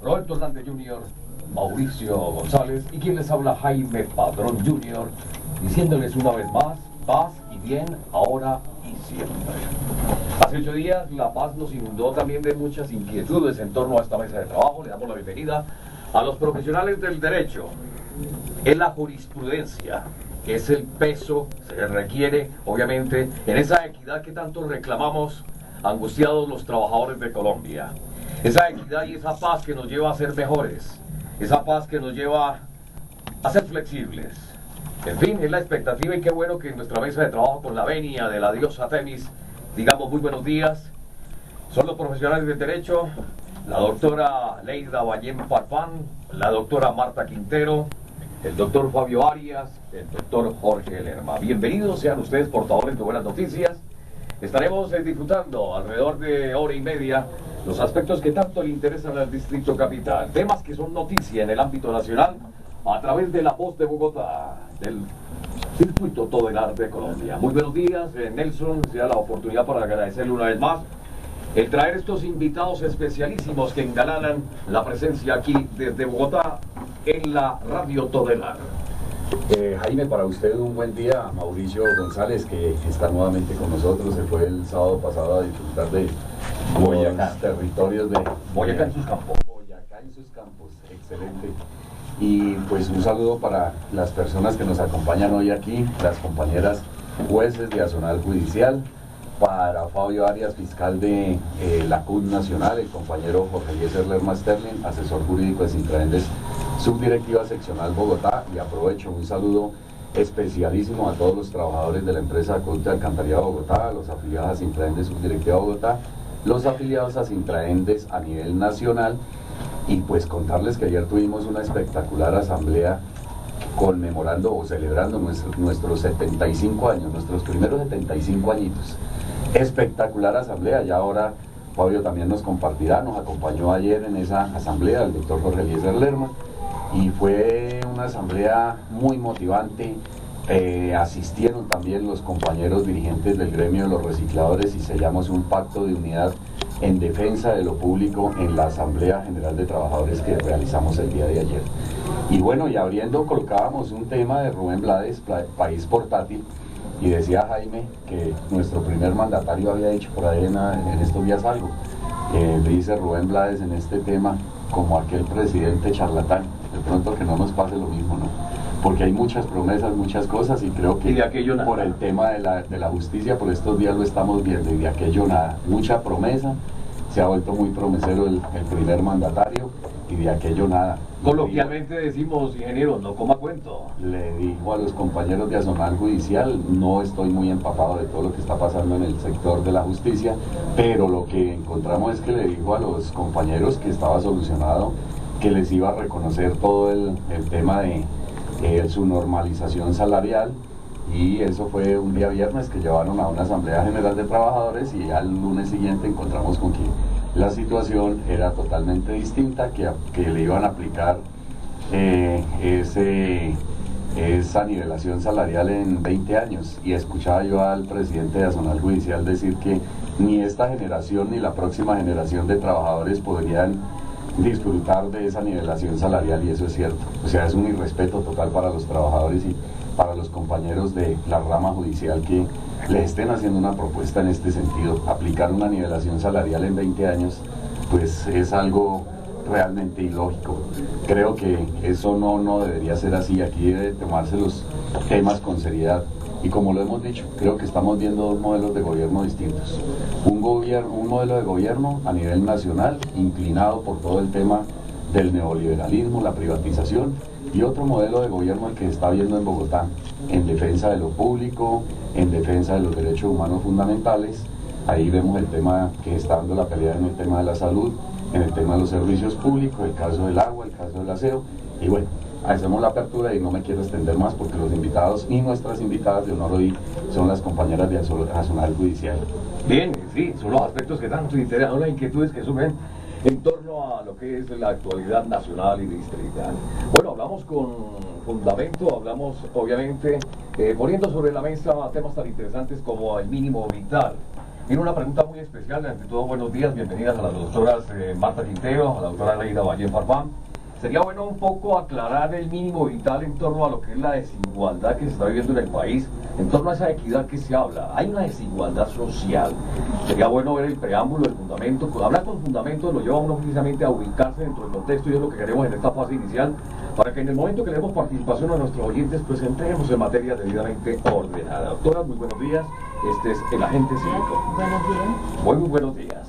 Roberto Hernández Jr., Mauricio González y quien les habla, Jaime Padrón Jr., diciéndoles una vez más, paz y bien, ahora y siempre. Hace 8 días la paz nos inundó también de muchas inquietudes en torno a esta mesa de trabajo. Le damos la bienvenida a los profesionales del derecho. Es la jurisprudencia, que es el peso, se requiere, obviamente, en esa equidad que tanto reclamamos, angustiados los trabajadores de Colombia. Esa equidad y esa paz que nos lleva a ser mejores, esa paz que nos lleva a ser flexibles. En fin, es la expectativa y qué bueno que en nuestra mesa de trabajo con la venia de la diosa Temis digamos muy buenos días. Son los profesionales del derecho, la doctora Leida Ballén Farfán, la doctora Marta Quintero, el doctor Fabio Arias, el doctor Jorge Lerma. Bienvenidos sean ustedes, portadores de buenas noticias. Estaremos disfrutando alrededor de hora y media los aspectos que tanto le interesan al Distrito Capital, temas que son noticia en el ámbito nacional a través de La Voz de Bogotá, del Circuito Todelar de Colombia. Muy buenos días, Nelson, sea la oportunidad para agradecerle una vez más el traer estos invitados especialísimos que engalanan la presencia aquí desde Bogotá en la Radio Todelar. Jaime, para usted un buen día. Mauricio González, que está nuevamente con nosotros, se fue el sábado pasado a disfrutar de Boyacá, los territorios de Boyacá en sus campos. Boyacá en sus campos, excelente. Y pues un saludo para las personas que nos acompañan hoy aquí, las compañeras jueces de Azonal Judicial, para Fabio Arias, fiscal de la CUT Nacional, el compañero Jorge Eliezer Lerma Sterling, asesor jurídico de Sintraendes, subdirectiva seccional Bogotá, y aprovecho un saludo especialísimo a todos los trabajadores de la empresa Acueducto de Alcantarillado Bogotá, los afiliados a Sintraendes subdirectiva Bogotá, los afiliados a Sintraendes a nivel nacional, y pues contarles que ayer tuvimos una espectacular asamblea conmemorando o celebrando nuestros 75 años, nuestros primeros 75 añitos. Espectacular asamblea, y ahora Fabio también nos compartirá, nos acompañó ayer en esa asamblea el doctor Jorge Eliezer Lerma, y fue una asamblea muy motivante. Asistieron también los compañeros dirigentes del gremio de los recicladores y sellamos un pacto de unidad en defensa de lo público en la Asamblea General de Trabajadores que realizamos el día de ayer. Y bueno, y abriendo colocábamos un tema de Rubén Blades, País Portátil, y decía Jaime que nuestro primer mandatario había dicho por ahí en estos días algo. Dice Rubén Blades en este tema como aquel presidente charlatán, de pronto que no nos pase lo mismo, ¿no? Porque hay muchas promesas, muchas cosas, y creo que por el tema de la justicia, por estos días lo estamos viendo, y de aquello nada, mucha promesa, se ha vuelto muy promesero el primer mandatario, y de aquello nada. Coloquialmente decimos, ingeniero, no coma cuento. Le dijo a los compañeros de Azonal Judicial, no estoy muy empapado de todo lo que está pasando en el sector de la justicia, pero lo que encontramos es que le dijo a los compañeros que estaba solucionado, que les iba a reconocer todo el tema de su normalización salarial, y eso fue un día viernes que llevaron a una Asamblea General de Trabajadores, y al lunes siguiente encontramos con que la situación era totalmente distinta, que le iban a aplicar esa nivelación salarial en 20 años, y escuchaba yo al presidente de Azonal Judicial decir que ni esta generación ni la próxima generación de trabajadores podrían disfrutar de esa nivelación salarial, y eso es cierto. O sea, es un irrespeto total para los trabajadores y para los compañeros de la rama judicial que les estén haciendo una propuesta en este sentido. Aplicar una nivelación salarial en 20 años, pues es algo realmente ilógico. Creo que eso no debería ser así. Aquí debe tomarse los temas con seriedad. Y como lo hemos dicho, creo que estamos viendo dos modelos de gobierno distintos. Un modelo de gobierno a nivel nacional, inclinado por todo el tema del neoliberalismo, la privatización, y otro modelo de gobierno el que se está viendo en Bogotá, en defensa de lo público, en defensa de los derechos humanos fundamentales. Ahí vemos el tema que está dando la pelea en el tema de la salud, en el tema de los servicios públicos, el caso del agua, el caso del aseo, y bueno, hacemos la apertura y no me quiero extender más porque los invitados y nuestras invitadas de honor hoy son las compañeras de Azonal Judicial. Bien, sí, son los aspectos que tanto interesan, las inquietudes que surgen en torno a lo que es la actualidad nacional y distrital. Bueno, hablamos con fundamento, hablamos obviamente poniendo sobre la mesa temas tan interesantes como el mínimo vital. Tiene una pregunta muy especial. Ante todo, buenos días, bienvenidas a las doctoras Marta Quintero, a la doctora Leida Valle Farfán. Sería bueno un poco aclarar el mínimo vital en torno a lo que es la desigualdad que se está viviendo en el país, en torno a esa equidad que se habla. Hay una desigualdad social. Sería bueno ver el preámbulo, el fundamento. Hablar con fundamentos lo lleva a uno precisamente a ubicarse dentro del contexto, y es lo que queremos en esta fase inicial, para que en el momento que le demos participación a nuestros oyentes, pues entremos en materia debidamente ordenada. Doctora, muy buenos días. Este es el agente cívico. Buenos días. Muy buenos días.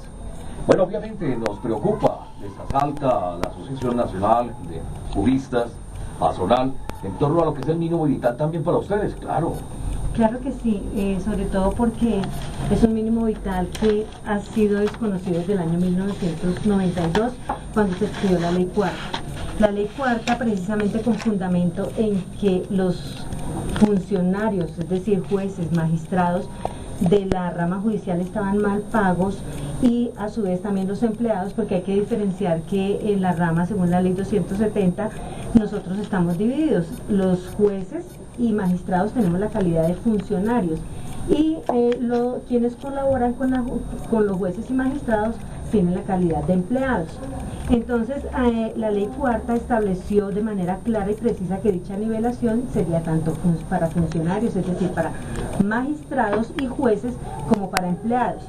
Bueno, obviamente nos preocupa, desasalta la Asociación Nacional de Juristas, ASONAL, en torno a lo que es el mínimo vital también para ustedes, claro. Claro que sí, sobre todo porque es un mínimo vital que ha sido desconocido desde el año 1992, cuando se escribió la Ley Cuarta. La Ley Cuarta, precisamente con fundamento en que los funcionarios, es decir, jueces, magistrados de la rama judicial estaban mal pagos, y a su vez también los empleados, porque hay que diferenciar que en la rama, según la ley 270, nosotros estamos divididos. Los jueces y magistrados tenemos la calidad de funcionarios, y quienes colaboran con los jueces y magistrados tienen la calidad de empleados. Entonces, la Ley Cuarta estableció de manera clara y precisa que dicha nivelación sería tanto para funcionarios, es decir, para magistrados y jueces, como para empleados.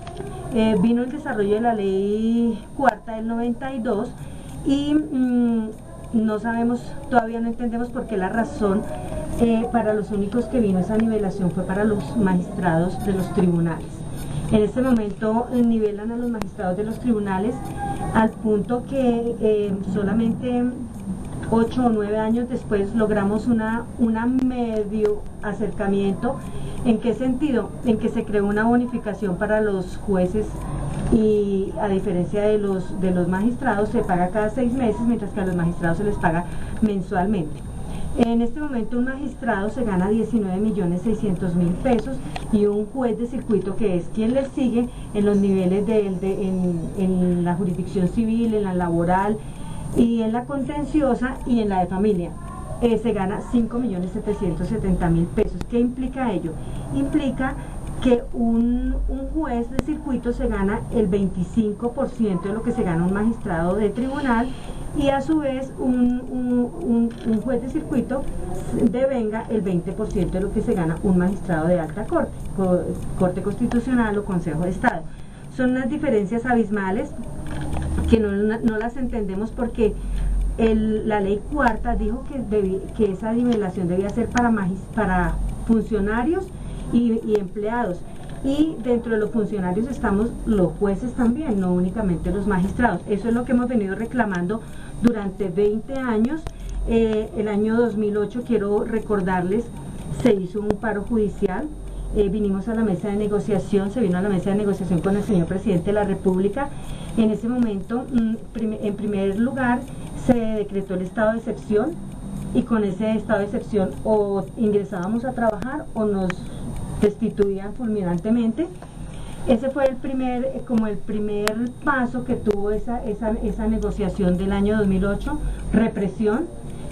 Vino el desarrollo de la Ley Cuarta del 92 y no sabemos, todavía no entendemos por qué la razón. Para los únicos que vino esa nivelación fue para los magistrados de los tribunales. En este momento nivelan a los magistrados de los tribunales al punto que solamente 8 o 9 años después logramos una medio acercamiento. ¿En qué sentido? En que se creó una bonificación para los jueces, y a diferencia de los magistrados se paga cada 6 meses, mientras que a los magistrados se les paga mensualmente. En este momento un magistrado se gana 19.600.000 pesos, y un juez de circuito, que es quien le sigue en los niveles en la jurisdicción civil, en la laboral y en la contenciosa y en la de familia, se gana 5.770.000 pesos. ¿Qué implica ello? Implica que un juez de circuito se gana el 25% de lo que se gana un magistrado de tribunal, y a su vez un juez de circuito devenga el 20% de lo que se gana un magistrado de alta corte, Corte Constitucional o Consejo de Estado. Son unas diferencias abismales que no las entendemos, porque la Ley Cuarta dijo que esa nivelación debía ser para funcionarios y empleados, y dentro de los funcionarios estamos los jueces también, no únicamente los magistrados. Eso es lo que hemos venido reclamando durante 20 años. El año 2008, quiero recordarles, se hizo un paro judicial, vinimos a la mesa de negociación, se vino a la mesa de negociación con el señor presidente de la República. En ese momento, en primer lugar, se decretó el estado de excepción, y con ese estado de excepción o ingresábamos a trabajar o nos destituían fulminantemente. Ese fue el primer paso que tuvo esa negociación del año 2008, represión.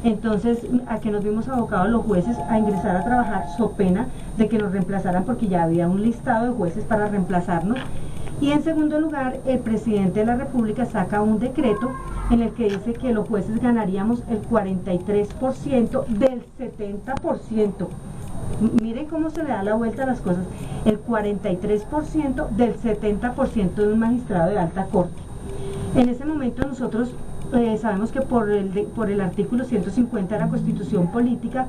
Entonces, a que nos vimos abocados los jueces a ingresar a trabajar, so pena de que nos reemplazaran, porque ya había un listado de jueces para reemplazarnos. Y en segundo lugar, el presidente de la República saca un decreto en el que dice que los jueces ganaríamos el 43% del 70%. Miren cómo se le da la vuelta a las cosas. El 43% del 70% de un magistrado de alta corte. En ese momento nosotros sabemos que por el artículo 150 de la Constitución Política,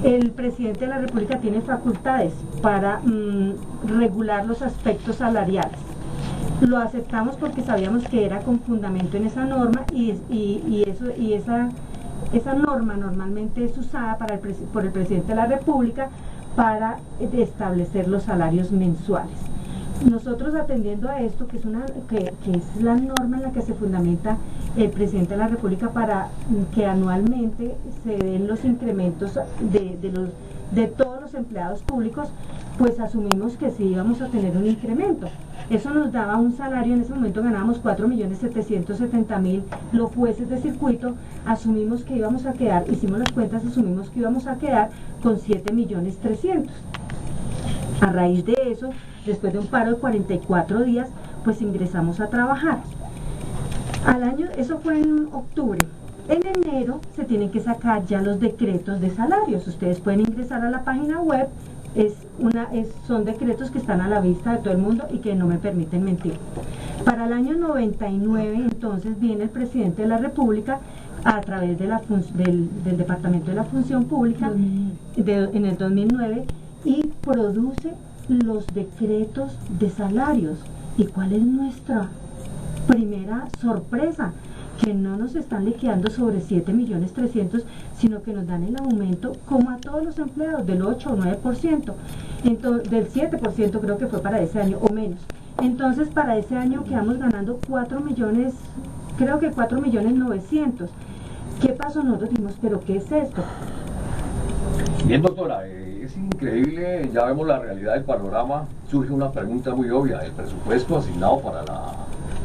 el presidente de la República tiene facultades para regular los aspectos salariales. Lo aceptamos porque sabíamos que era con fundamento en esa norma, esa norma normalmente es usada por el presidente de la República para establecer los salarios mensuales. Nosotros, atendiendo a esto, que es la norma en la que se fundamenta el presidente de la República para que anualmente se den los incrementos de todos los empleados públicos, pues asumimos que sí íbamos a tener un incremento. Eso nos daba un salario, en ese momento ganábamos 4.770.000 los jueces de circuito. Asumimos que íbamos a quedar, hicimos las cuentas, asumimos que íbamos a quedar con 7.300.000. A raíz de eso, después de un paro de 44 días, pues ingresamos a trabajar. Al año, eso fue en octubre. En enero se tienen que sacar ya los decretos de salarios. Ustedes pueden ingresar a la página web, son decretos que están a la vista de todo el mundo y que no me permiten mentir. Para el año 99, entonces, viene el presidente de la República a través de del Departamento de la Función Pública en el 2009 y produce los decretos de salarios. ¿Y cuál es nuestra primera sorpresa? Que no nos están liquidando sobre 7.300.000, sino que nos dan el aumento como a todos los empleados del 8 o 9%, del 7% creo que fue para ese año o menos. Entonces para ese año quedamos ganando 4 millones, creo que 4.900.000. ¿Qué pasó? Nosotros dijimos, ¿pero qué es esto? Bien, doctora, es increíble, ya vemos la realidad del panorama. Surge una pregunta muy obvia: el presupuesto asignado para la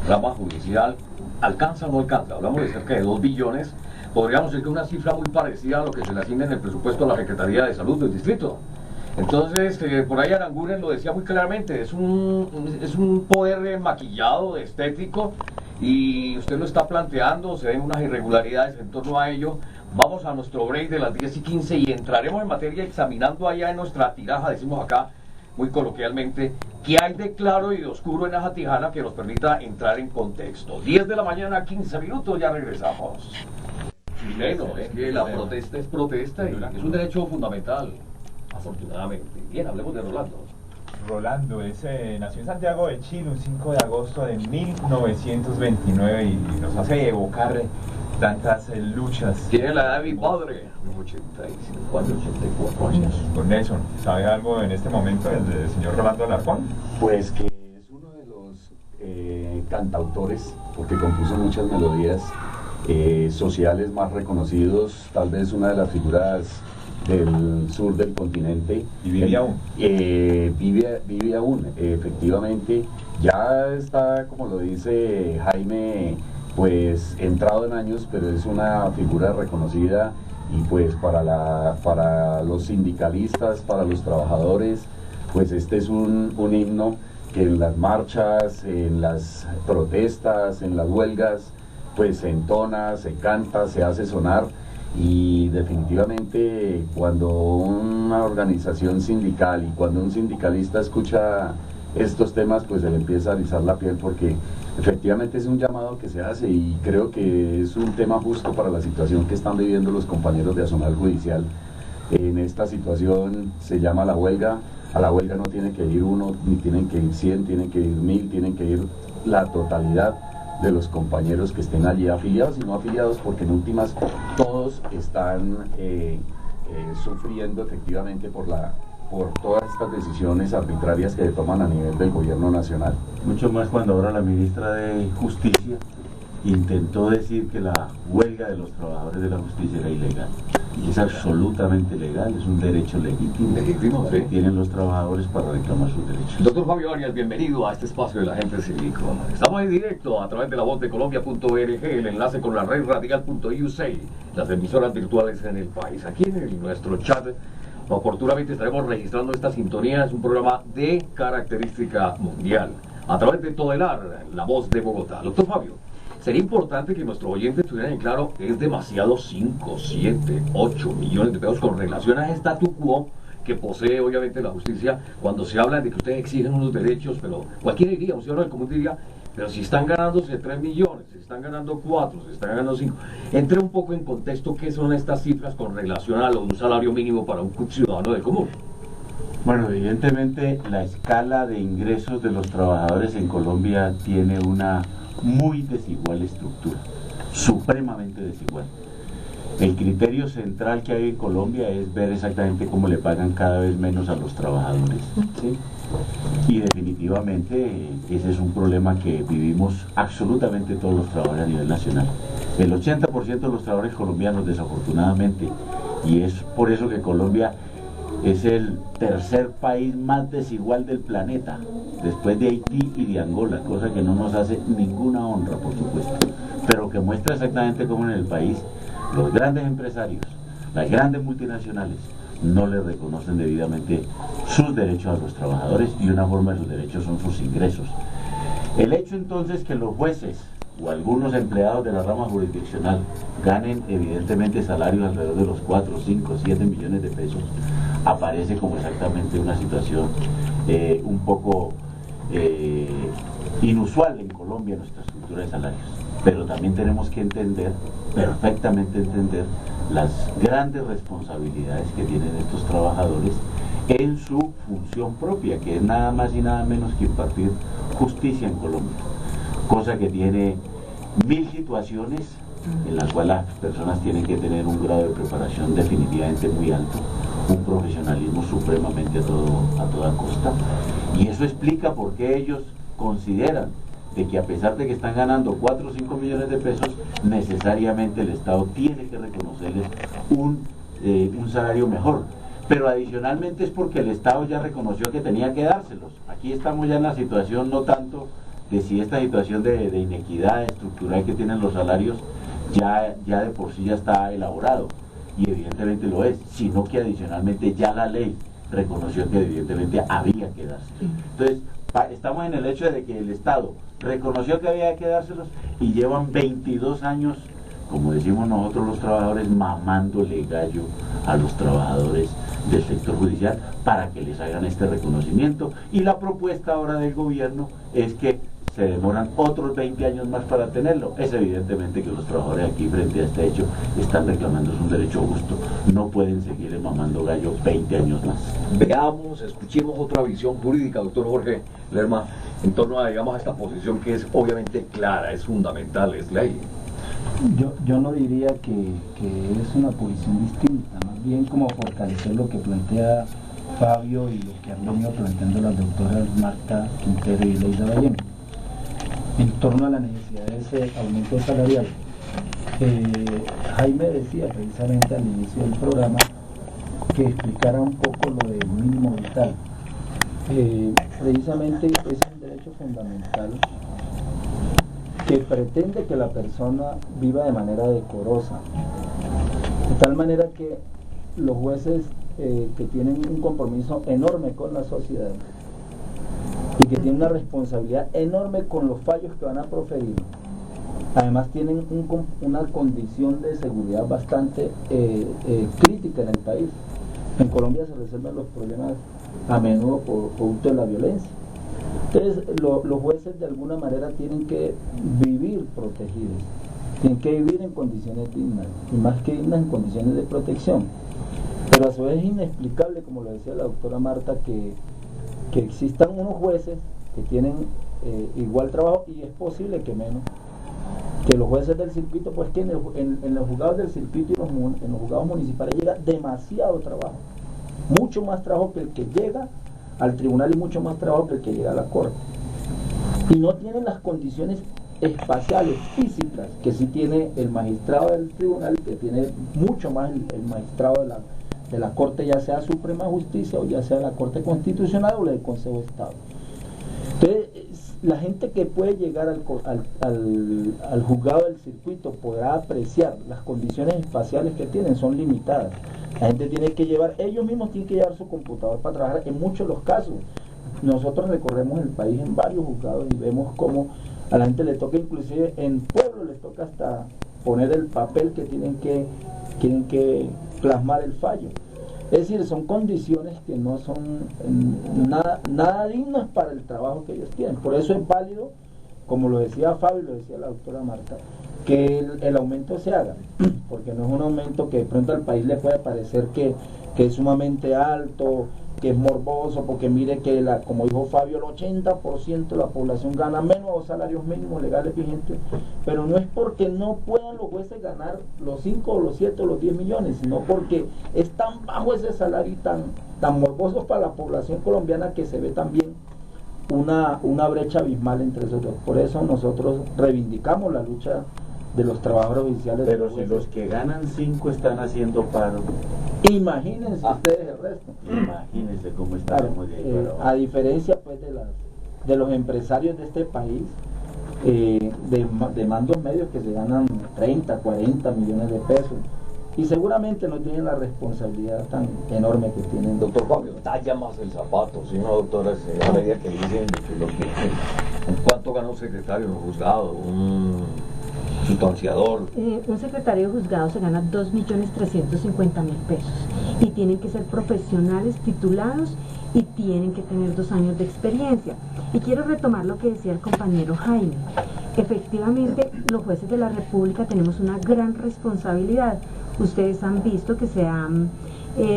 rama judicial, ¿alcanza o no alcanza? Hablamos de cerca de 2 billones. Podríamos decir que una cifra muy parecida a lo que se le asigna en el presupuesto a la Secretaría de Salud del distrito. Entonces, por ahí Aranguren lo decía muy claramente, es un poder maquillado, estético, y usted lo está planteando, se ven unas irregularidades en torno a ello. Vamos a nuestro break de las 10:15 y entraremos en materia examinando allá en nuestra tiraja, decimos acá muy coloquialmente, qué hay de claro y de oscuro en esa tijana que nos permita entrar en contexto. 10 de la mañana, 15 minutos, ya regresamos. Chileno, que la protesta es protesta y es un derecho fundamental, afortunadamente. Bien, hablemos de Rolando. Rolando nació en Santiago de Chile un 5 de agosto de 1929 y nos hace evocar tantas luchas. Tiene la edad de mi padre, 84 años. Con Nelson, ¿sabe algo en este momento del señor Rolando Alarcón? Pues que es uno de los cantautores, porque compuso muchas melodías sociales más reconocidos, tal vez una de las figuras del sur del continente. ¿Y vive aún? Vive aún, efectivamente. Ya está, como lo dice Jaime, pues entrado en años, pero es una figura reconocida y pues para los sindicalistas, para los trabajadores, pues este es un himno que en las marchas, en las protestas, en las huelgas, pues se entona, se canta, se hace sonar. Y definitivamente cuando una organización sindical y cuando un sindicalista escucha estos temas, pues se le empieza a erizar la piel, porque efectivamente es un llamado que se hace y creo que es un tema justo para la situación que están viviendo los compañeros de Azonal Judicial. En esta situación se llama la huelga. A la huelga no tiene que ir uno, ni tienen que ir 100, tienen que ir 1000, tienen que ir la totalidad de los compañeros que estén allí afiliados y no afiliados, porque en últimas todos están sufriendo efectivamente por todas estas decisiones arbitrarias que se toman a nivel del gobierno nacional. Mucho más cuando ahora la ministra de Justicia intentó decir que la huelga de los trabajadores de la justicia era ilegal. Y es absolutamente legal, es un derecho legítimo que tienen los trabajadores para reclamar sus derechos. Doctor Fabio Arias, bienvenido a este espacio de la gente cívico. Estamos en directo a través de la voz de Colombia.org, el enlace con la red radial.usa, las emisoras virtuales en el país. Aquí en nuestro chat oportunamente estaremos registrando esta sintonía. Es un programa de característica mundial a través de Todelar, la voz de Bogotá. Doctor Fabio, sería importante que nuestros oyentes tuvieran en claro, es demasiado 5, 7, 8 millones de pesos con relación a ese statu quo que posee obviamente la justicia, cuando se habla de que ustedes exigen unos derechos, pero cualquiera diría, un ciudadano del común diría, pero si están ganándose 3 millones, si están ganando 4, si están ganando 5, entre un poco en contexto qué son estas cifras con relación a lo de un salario mínimo para un ciudadano del común. Bueno, evidentemente la escala de ingresos de los trabajadores en Colombia tiene una muy desigual estructura, supremamente desigual. El criterio central que hay en Colombia es ver exactamente cómo le pagan cada vez menos a los trabajadores, ¿sí? Y definitivamente ese es un problema que vivimos absolutamente todos los trabajadores a nivel nacional. El 80% de los trabajadores colombianos, desafortunadamente, y es por eso que Colombia es el tercer país más desigual del planeta, después de Haití y de Angola, cosa que no nos hace ninguna honra, por supuesto, pero que muestra exactamente cómo en el país los grandes empresarios, las grandes multinacionales, no le reconocen debidamente sus derechos a los trabajadores, y una forma de sus derechos son sus ingresos. El hecho entonces que los jueces o algunos empleados de la rama jurisdiccional ganen evidentemente salarios alrededor de los 4, 5, 7 millones de pesos, aparece como exactamente una situación un poco inusual en Colombia, en nuestra estructura de salarios. Pero también tenemos que entender, perfectamente entender, las grandes responsabilidades que tienen estos trabajadores en su función propia, que es nada más y nada menos que impartir justicia en Colombia, cosa que tiene 1000 situaciones en las cuales las personas tienen que tener un grado de preparación definitivamente muy alto, un profesionalismo supremamente a toda costa, y eso explica por qué ellos consideran de que a pesar de que están ganando 4 o 5 millones de pesos, necesariamente el Estado tiene que reconocerles un salario mejor. Pero adicionalmente es porque el Estado ya reconoció que tenía que dárselos. Aquí estamos ya en la situación no tanto de si esta situación de inequidad estructural que tienen los salarios ya de por sí ya está elaborado, y evidentemente lo es, sino que adicionalmente ya la ley reconoció que evidentemente había que darse. Entonces, estamos en el hecho de que el Estado reconoció que había que dárselos y llevan 22 años, como decimos nosotros los trabajadores, mamándole gallo a los trabajadores del sector judicial para que les hagan este reconocimiento, y la propuesta ahora del gobierno es que se demoran otros 20 años más para tenerlo. Es evidentemente que los trabajadores aquí frente a este hecho están reclamando un derecho justo, no pueden seguir mamando gallo 20 años más. Veamos, escuchemos otra visión jurídica, doctor Jorge Lerma, en torno a, digamos, a esta posición que es obviamente clara, es fundamental, es ley. Yo no diría que es una posición distinta, más bien como fortalecer lo que plantea Fabio y lo que han venido planteando las doctoras Marta Quintero y Leida Balleno en torno a la necesidad de ese aumento salarial. Jaime decía precisamente al inicio del programa que explicara un poco lo del mínimo vital. Precisamente es un derecho fundamental que pretende que la persona viva de manera decorosa, de tal manera que los jueces que tienen un compromiso enorme con la sociedad y que tienen una responsabilidad enorme con los fallos que van a proferir, además tienen una condición de seguridad bastante crítica en el país. En Colombia se resuelven los problemas a menudo por producto de la violencia. Entonces los jueces de alguna manera tienen que vivir protegidos, tienen que vivir en condiciones dignas, y más que dignas, en condiciones de protección. Pero a su vez es inexplicable, como lo decía la doctora Marta, que existan unos jueces que tienen igual trabajo, y es posible que menos, que los jueces del circuito, pues que en los juzgados del circuito y en los juzgados municipales llega demasiado trabajo, mucho más trabajo que el que llega al tribunal y mucho más trabajo que el que llega a la corte, y no tienen las condiciones espaciales, físicas, que sí tiene el magistrado del tribunal, que tiene mucho más el magistrado de la Corte, ya sea Suprema Justicia o ya sea la Corte Constitucional o la del Consejo de Estado. Entonces, la gente que puede llegar al juzgado del circuito podrá apreciar las condiciones espaciales que tienen, son limitadas. La gente tiene que ellos mismos tienen que llevar su computador para trabajar en muchos de los casos. Nosotros recorremos el país en varios juzgados y vemos cómo a la gente le toca, inclusive en pueblos les toca hasta poner el papel que tienen que plasmar el fallo. Es decir, son condiciones que no son nada dignas para el trabajo que ellos tienen. Por eso es válido, como lo decía Fabio y lo decía la doctora Marta, que el aumento se haga, porque no es un aumento que de pronto al país le puede parecer que es sumamente alto, que es morboso, porque mire que, como dijo Fabio, el 80% de la población gana menos a los salarios mínimos legales vigentes, pero no es porque no puedan los jueces ganar los 5 o los 7 o los 10 millones, sino porque es tan bajo ese salario y tan morboso para la población colombiana que se ve también una brecha abismal entre esos dos. Por eso nosotros reivindicamos la lucha de los trabajadores judiciales. Pero si los que ganan 5 están haciendo paro, imagínense ustedes el resto. Imagínense cómo estamos de ahí. A diferencia pues de los empresarios de este país, de mandos medios que se ganan 30, 40 millones de pesos, y seguramente no tienen la responsabilidad tan enorme que tienen. Doctor Fabio, talla más el zapato, ¿sí, no, doctora? A medida que dicen ¿cuánto gana un secretario en un juzgado, un sustanciador? Un secretario de juzgado se gana 2.350.000 pesos y tienen que ser profesionales titulados y tienen que tener 2 años de experiencia. Y quiero retomar lo que decía el compañero Jaime. Efectivamente, los jueces de la República tenemos una gran responsabilidad. Ustedes han visto que se han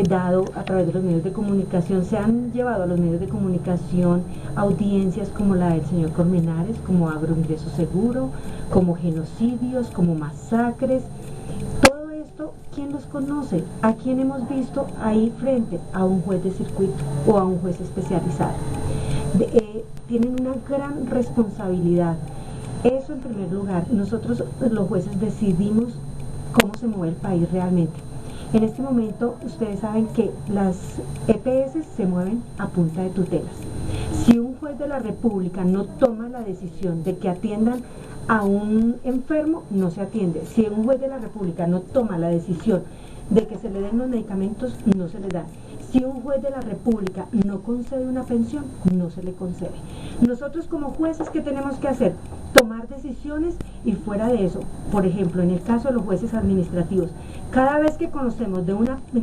dado a través de los medios de comunicación, se han llevado a los medios de comunicación audiencias como la del señor Colmenares, como agroingreso seguro, como genocidios, como masacres. Todo esto, ¿quién los conoce? ¿A quién hemos visto ahí frente? A un juez de circuito o a un juez especializado. Tienen una gran responsabilidad. Eso en primer lugar. Nosotros los jueces decidimos cómo se mueve el país realmente. En este momento ustedes saben que las EPS se mueven a punta de tutelas. Si un juez de la República no toma la decisión de que atiendan a un enfermo, no se atiende. Si un juez de la República no toma la decisión de que se le den los medicamentos, no se le dan. Si un juez de la República no concede una pensión, no se le concede. Nosotros como jueces, ¿qué tenemos que hacer? Tomar decisiones y fuera de eso, por ejemplo, en el caso de los jueces administrativos, cada vez que conocemos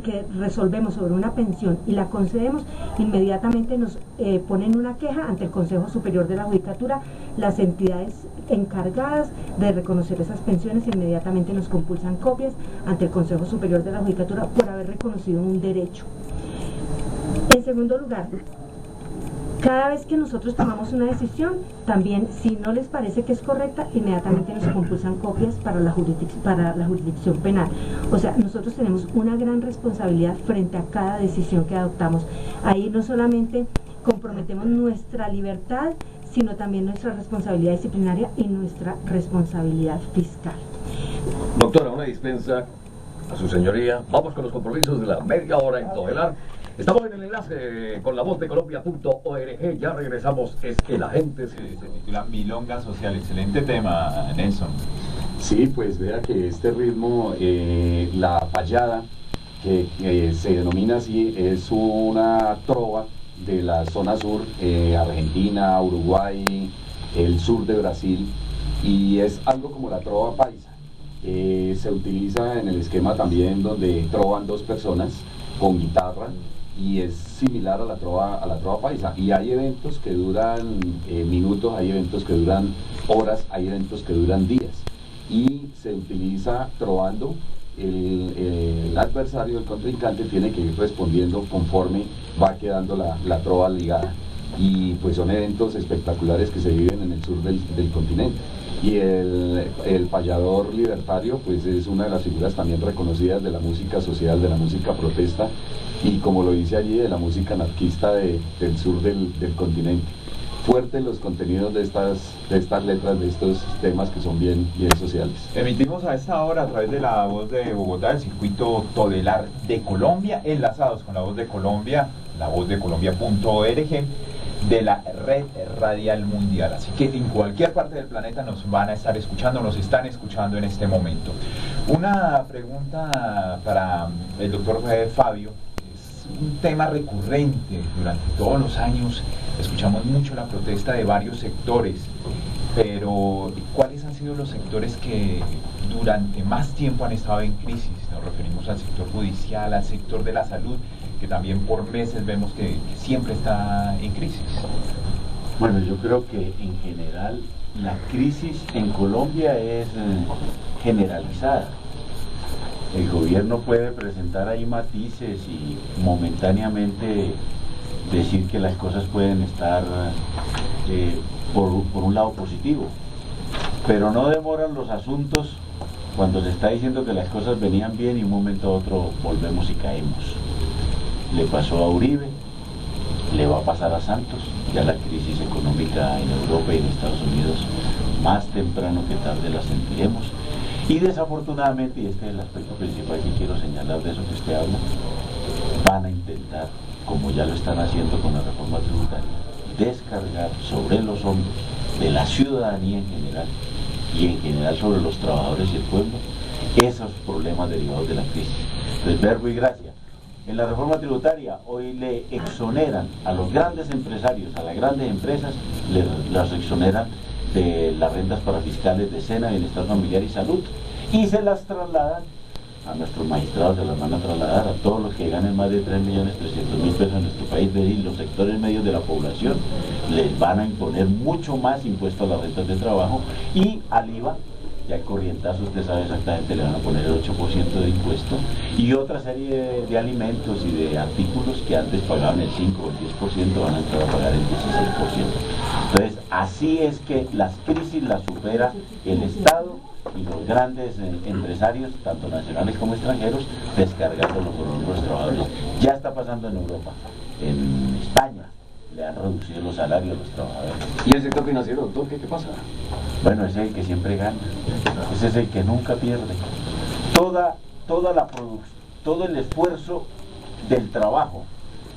que resolvemos sobre una pensión y la concedemos, inmediatamente nos ponen una queja ante el Consejo Superior de la Judicatura. Las entidades encargadas de reconocer esas pensiones inmediatamente nos compulsan copias ante el Consejo Superior de la Judicatura por haber reconocido un derecho. En segundo lugar, cada vez que nosotros tomamos una decisión, también si no les parece que es correcta, inmediatamente nos compulsan copias para la jurisdicción penal. O sea, nosotros tenemos una gran responsabilidad frente a cada decisión que adoptamos. Ahí no solamente comprometemos nuestra libertad, sino también nuestra responsabilidad disciplinaria y nuestra responsabilidad fiscal. Doctora, una dispensa a su señoría. Vamos con los compromisos de la media hora en Todelar. Estamos en el enlace con lavozdeColombia.org. Ya regresamos. Es que la gente se titula Milonga Social. Excelente tema, Nelson. Sí, pues vea que este ritmo, la payada, que se denomina así, es una trova de la zona sur, Argentina, Uruguay, el sur de Brasil, y es algo como la trova paisa. Se utiliza en el esquema también donde trovan 2 personas con guitarra, y es similar a la trova paisa, y hay eventos que duran minutos, hay eventos que duran horas, hay eventos que duran días, y se utiliza trovando. El adversario, el contrincante, tiene que ir respondiendo conforme va quedando la trova ligada, y pues son eventos espectaculares que se viven en el sur del continente. Y el payador libertario pues es una de las figuras también reconocidas de la música social, de la música protesta, y como lo dice allí, de la música anarquista del sur del continente. Fuertes los contenidos de estas letras, de estos temas que son bien sociales. Emitimos a esta hora a través de La Voz de Bogotá, el circuito Todelar de Colombia, enlazados con La Voz de Colombia, lavozdeColombia.org, de la red radial mundial. Así que en cualquier parte del planeta nos van a estar escuchando, nos están escuchando en este momento. Una pregunta para el doctor Fabio. Es un tema recurrente durante todos los años. Escuchamos mucho la protesta de varios sectores, pero ¿cuáles han sido los sectores que durante más tiempo han estado en crisis? Nos referimos al sector judicial, al sector de la salud, que también por meses vemos que siempre está en crisis. Bueno, yo creo que en general la crisis en Colombia es generalizada. El gobierno puede presentar ahí matices y momentáneamente decir que las cosas pueden estar por un lado positivo, pero no demoran los asuntos cuando se está diciendo que las cosas venían bien y un momento a otro volvemos y caemos. Le pasó a Uribe, le va a pasar a Santos. Ya la crisis económica en Europa y en Estados Unidos más temprano que tarde la sentiremos, y desafortunadamente, y este es el aspecto principal que quiero señalar de eso que usted habla, van a intentar, como ya lo están haciendo con la reforma tributaria, descargar sobre los hombros de la ciudadanía en general, y en general sobre los trabajadores y el pueblo, esos problemas derivados de la crisis. Entonces, verbo y gracia. En la reforma tributaria hoy le exoneran a los grandes empresarios, a las grandes empresas, las exoneran de las rentas parafiscales de SENA, Bienestar Familiar y Salud, y se las trasladan a nuestros magistrados, se las van a trasladar a todos los que ganen más de 3.300.000 pesos en nuestro país, de los sectores medios de la población, les van a imponer mucho más impuesto a las rentas de trabajo, y al IVA, ya el corrientazo, usted sabe exactamente, le van a poner el 8% de impuesto, y otra serie de alimentos y de artículos que antes pagaban el 5 o el 10% van a entrar a pagar el 16%. Entonces, así es que las crisis las supera el Estado y los grandes empresarios, tanto nacionales como extranjeros, descargando los trabajadores. Ya está pasando en Europa, en España le han reducido los salarios a los trabajadores. ¿Y el sector financiero, doctor, qué pasa? Bueno, ese es el que siempre gana, ese es el que nunca pierde. Todo el esfuerzo del trabajo,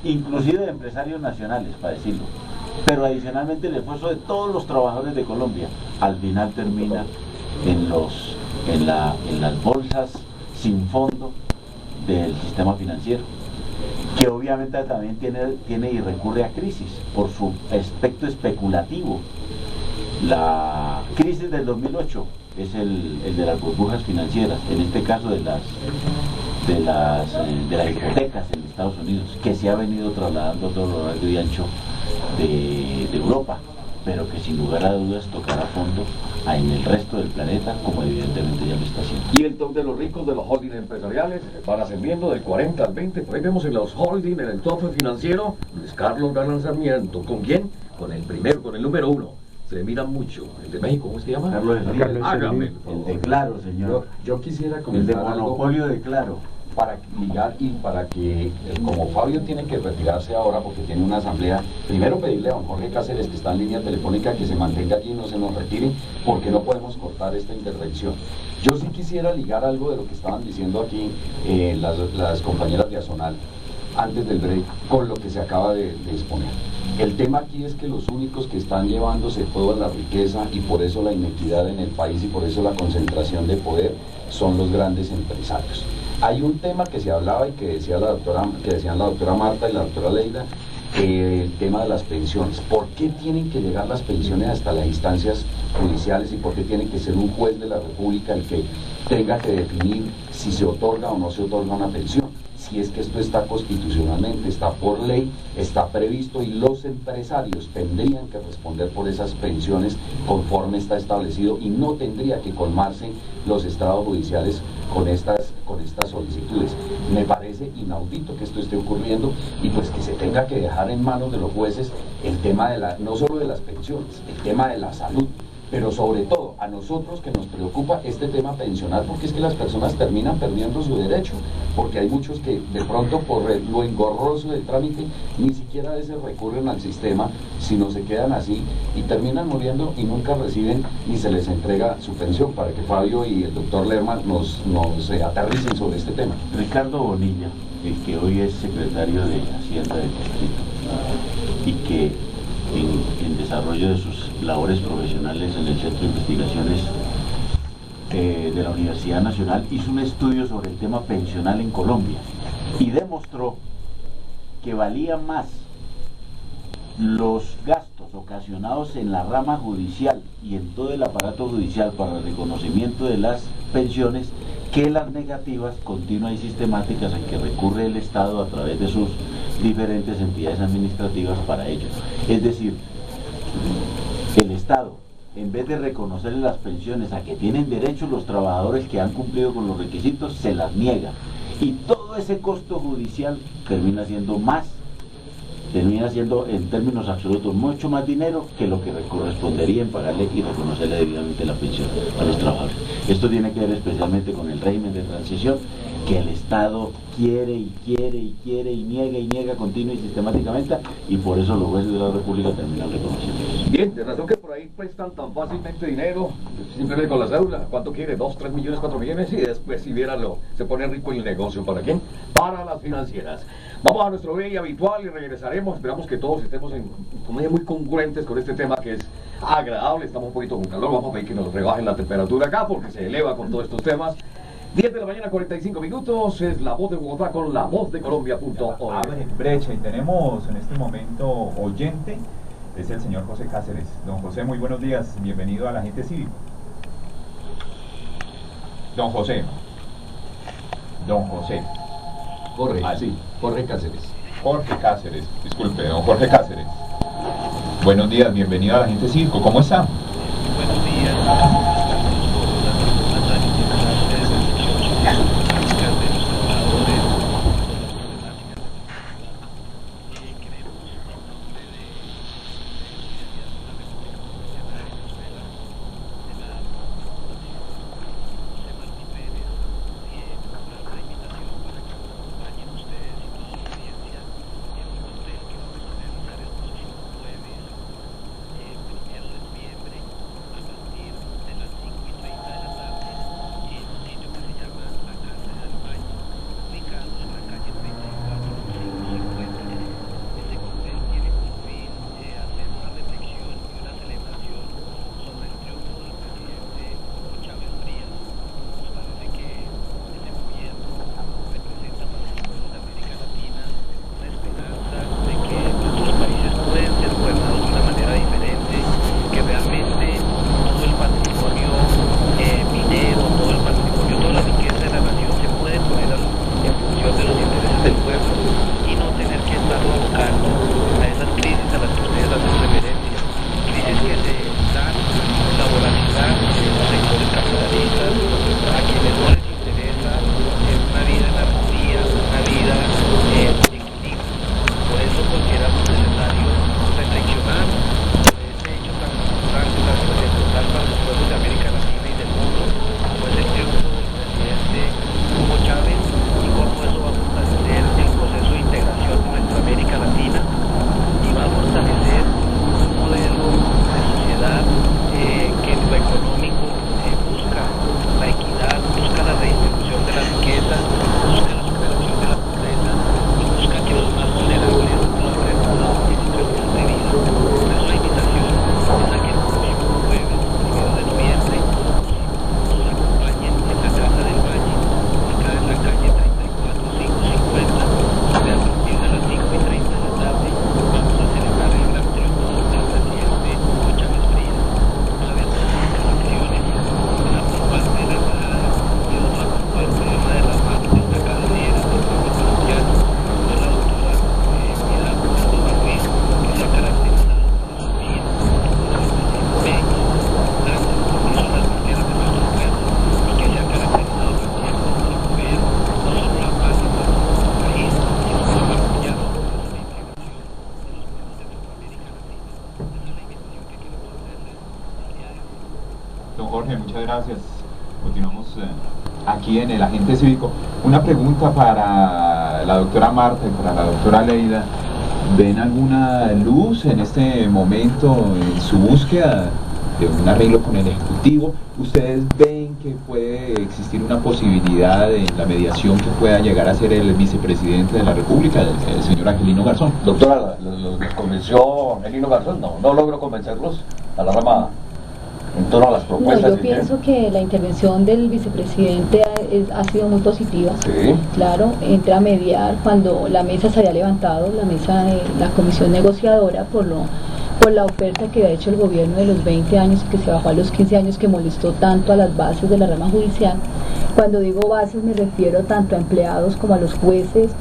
inclusive de empresarios nacionales, para decirlo, pero adicionalmente el esfuerzo de todos los trabajadores de Colombia, al final termina en las bolsas sin fondo del sistema financiero, que obviamente también tiene y recurre a crisis por su aspecto especulativo. La crisis del 2008 es el de las burbujas financieras, en este caso de las hipotecas en Estados Unidos, que se ha venido trasladando a todo lo largo y ancho de Europa, pero que sin lugar a dudas tocará fondo en el resto del planeta, como evidentemente ya lo está haciendo. Y el top de los ricos de los holdings empresariales van ascendiendo del 40 al 20. Por ahí vemos en los holdings, en el top financiero, Luis Carlos Galán Sarmiento. ¿Con quién? Con el primero, con el número 1. Se le mira mucho. El de México, ¿cómo se llama? Carlos Slim. Hágame. El de Claro, señor. Yo quisiera El de comentar algo monopolio de Claro. para ligar y para que, como Fabio tiene que retirarse ahora porque tiene una asamblea, primero pedirle a don Jorge Cáceres, que está en línea telefónica, que se mantenga aquí y no se nos retire, porque no podemos cortar esta intervención. Yo sí quisiera ligar algo de lo que estaban diciendo aquí las compañeras de Azonal antes del break con lo que se acaba de exponer. El tema aquí es que los únicos que están llevándose toda la riqueza y por eso la inequidad en el país y por eso la concentración de poder son los grandes empresarios. Hay un tema que se hablaba y que decían la doctora Marta y la doctora Leida, el tema de las pensiones. ¿Por qué tienen que llegar las pensiones hasta las instancias judiciales y por qué tiene que ser un juez de la República el que tenga que definir si se otorga o no se otorga una pensión? Si es que esto está constitucionalmente, está por ley, está previsto y los empresarios tendrían que responder por esas pensiones conforme está establecido y no tendría que colmarse los estrados judiciales con estas solicitudes. Me parece inaudito que esto esté ocurriendo y pues que se tenga que dejar en manos de los jueces el tema no solo de las pensiones, el tema de la salud, pero sobre todo a nosotros que nos preocupa este tema pensional, porque es que las personas terminan perdiendo su derecho, porque hay muchos que de pronto por lo engorroso del trámite ni siquiera a veces recurren al sistema, sino se quedan así y terminan muriendo y nunca reciben ni se les entrega su pensión, para que Fabio y el doctor Lerman nos aterricen sobre este tema. Ricardo Bonilla, el que hoy es secretario de Hacienda de Costa Rica y que en desarrollo de sus labores profesionales en el Centro de Investigaciones de la Universidad Nacional, hizo un estudio sobre el tema pensional en Colombia y demostró que valía más los gastos ocasionados en la rama judicial y en todo el aparato judicial para el reconocimiento de las pensiones que las negativas continuas y sistemáticas en que recurre el Estado a través de sus diferentes entidades administrativas para ello. Es decir, el Estado, en vez de reconocerle las pensiones a que tienen derecho los trabajadores que han cumplido con los requisitos, se las niega. Y todo ese costo judicial termina siendo en términos absolutos mucho más dinero que lo que correspondería en pagarle y reconocerle debidamente la pensión a los trabajadores. Esto tiene que ver especialmente con el régimen de transición, que el Estado quiere y niega continua y sistemáticamente, y por eso los jueces de la República terminan reconociendo. Bien, de razón que por ahí prestan tan fácilmente dinero, simplemente con la cédula. ¿Cuánto quiere? ¿2, 3 millones, 4 millones? Y después, si viéralo, se pone rico el negocio. ¿Para quién? Para las financieras. Vamos a nuestro break habitual y regresaremos. Esperamos que todos estemos muy congruentes con este tema que es agradable. Estamos un poquito con calor. Vamos a ver que nos rebajen la temperatura acá porque se eleva con todos estos temas. 10 de la mañana, 45 minutos, es La Voz de Bogotá con La Voz de Colombia.org. Abre brecha y tenemos en este momento oyente, es el señor José Cáceres. Don José, muy buenos días, bienvenido a La Gente Cívico. Don José. Jorge, sí, Jorge Cáceres. Jorge Cáceres, disculpe, don Jorge Cáceres. Buenos días, bienvenido a La Gente Cívico, ¿cómo está? Buenos días. Don Jorge, muchas gracias. Continuamos aquí en el Agente Cívico. Una pregunta para la doctora Marta y para la doctora Leida. ¿Ven alguna luz en este momento en su búsqueda de un arreglo con el Ejecutivo? ¿Ustedes ven que puede existir una posibilidad en la mediación que pueda llegar a ser el vicepresidente de la República, el señor Angelino Garzón? Doctora, ¿los convenció Angelino Garzón? No logró convencerlos a la rama en torno a las No, propuestas. yo pienso que la intervención del vicepresidente ha sido muy positiva. Sí. Claro, entra a mediar cuando la mesa se había levantado, la mesa de la comisión negociadora por la oferta que había hecho el gobierno de los 20 años y que se bajó a los 15 años, que molestó tanto a las bases de la rama judicial. Cuando digo bases me refiero tanto a empleados como a los jueces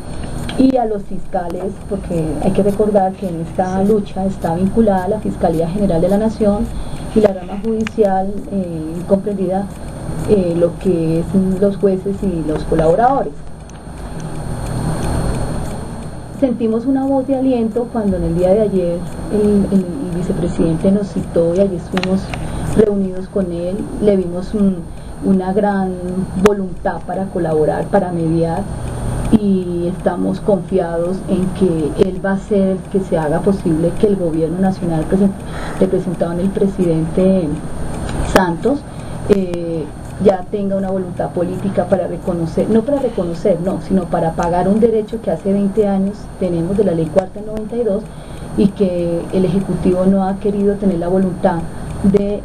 y a los fiscales, porque hay que recordar que en esta lucha está vinculada la Fiscalía General de la Nación y la rama judicial, comprendida lo que es los jueces y los colaboradores. Sentimos una voz de aliento cuando en el día de ayer el vicepresidente nos citó y allí estuvimos reunidos con él, le vimos una gran voluntad para colaborar, para mediar, y estamos confiados en que él va a ser el que se haga posible que el gobierno nacional representado en el presidente Santos ya tenga una voluntad política para reconocer, no, sino para pagar un derecho que hace 20 años tenemos de la ley cuarta del 92 y que el Ejecutivo no ha querido tener la voluntad de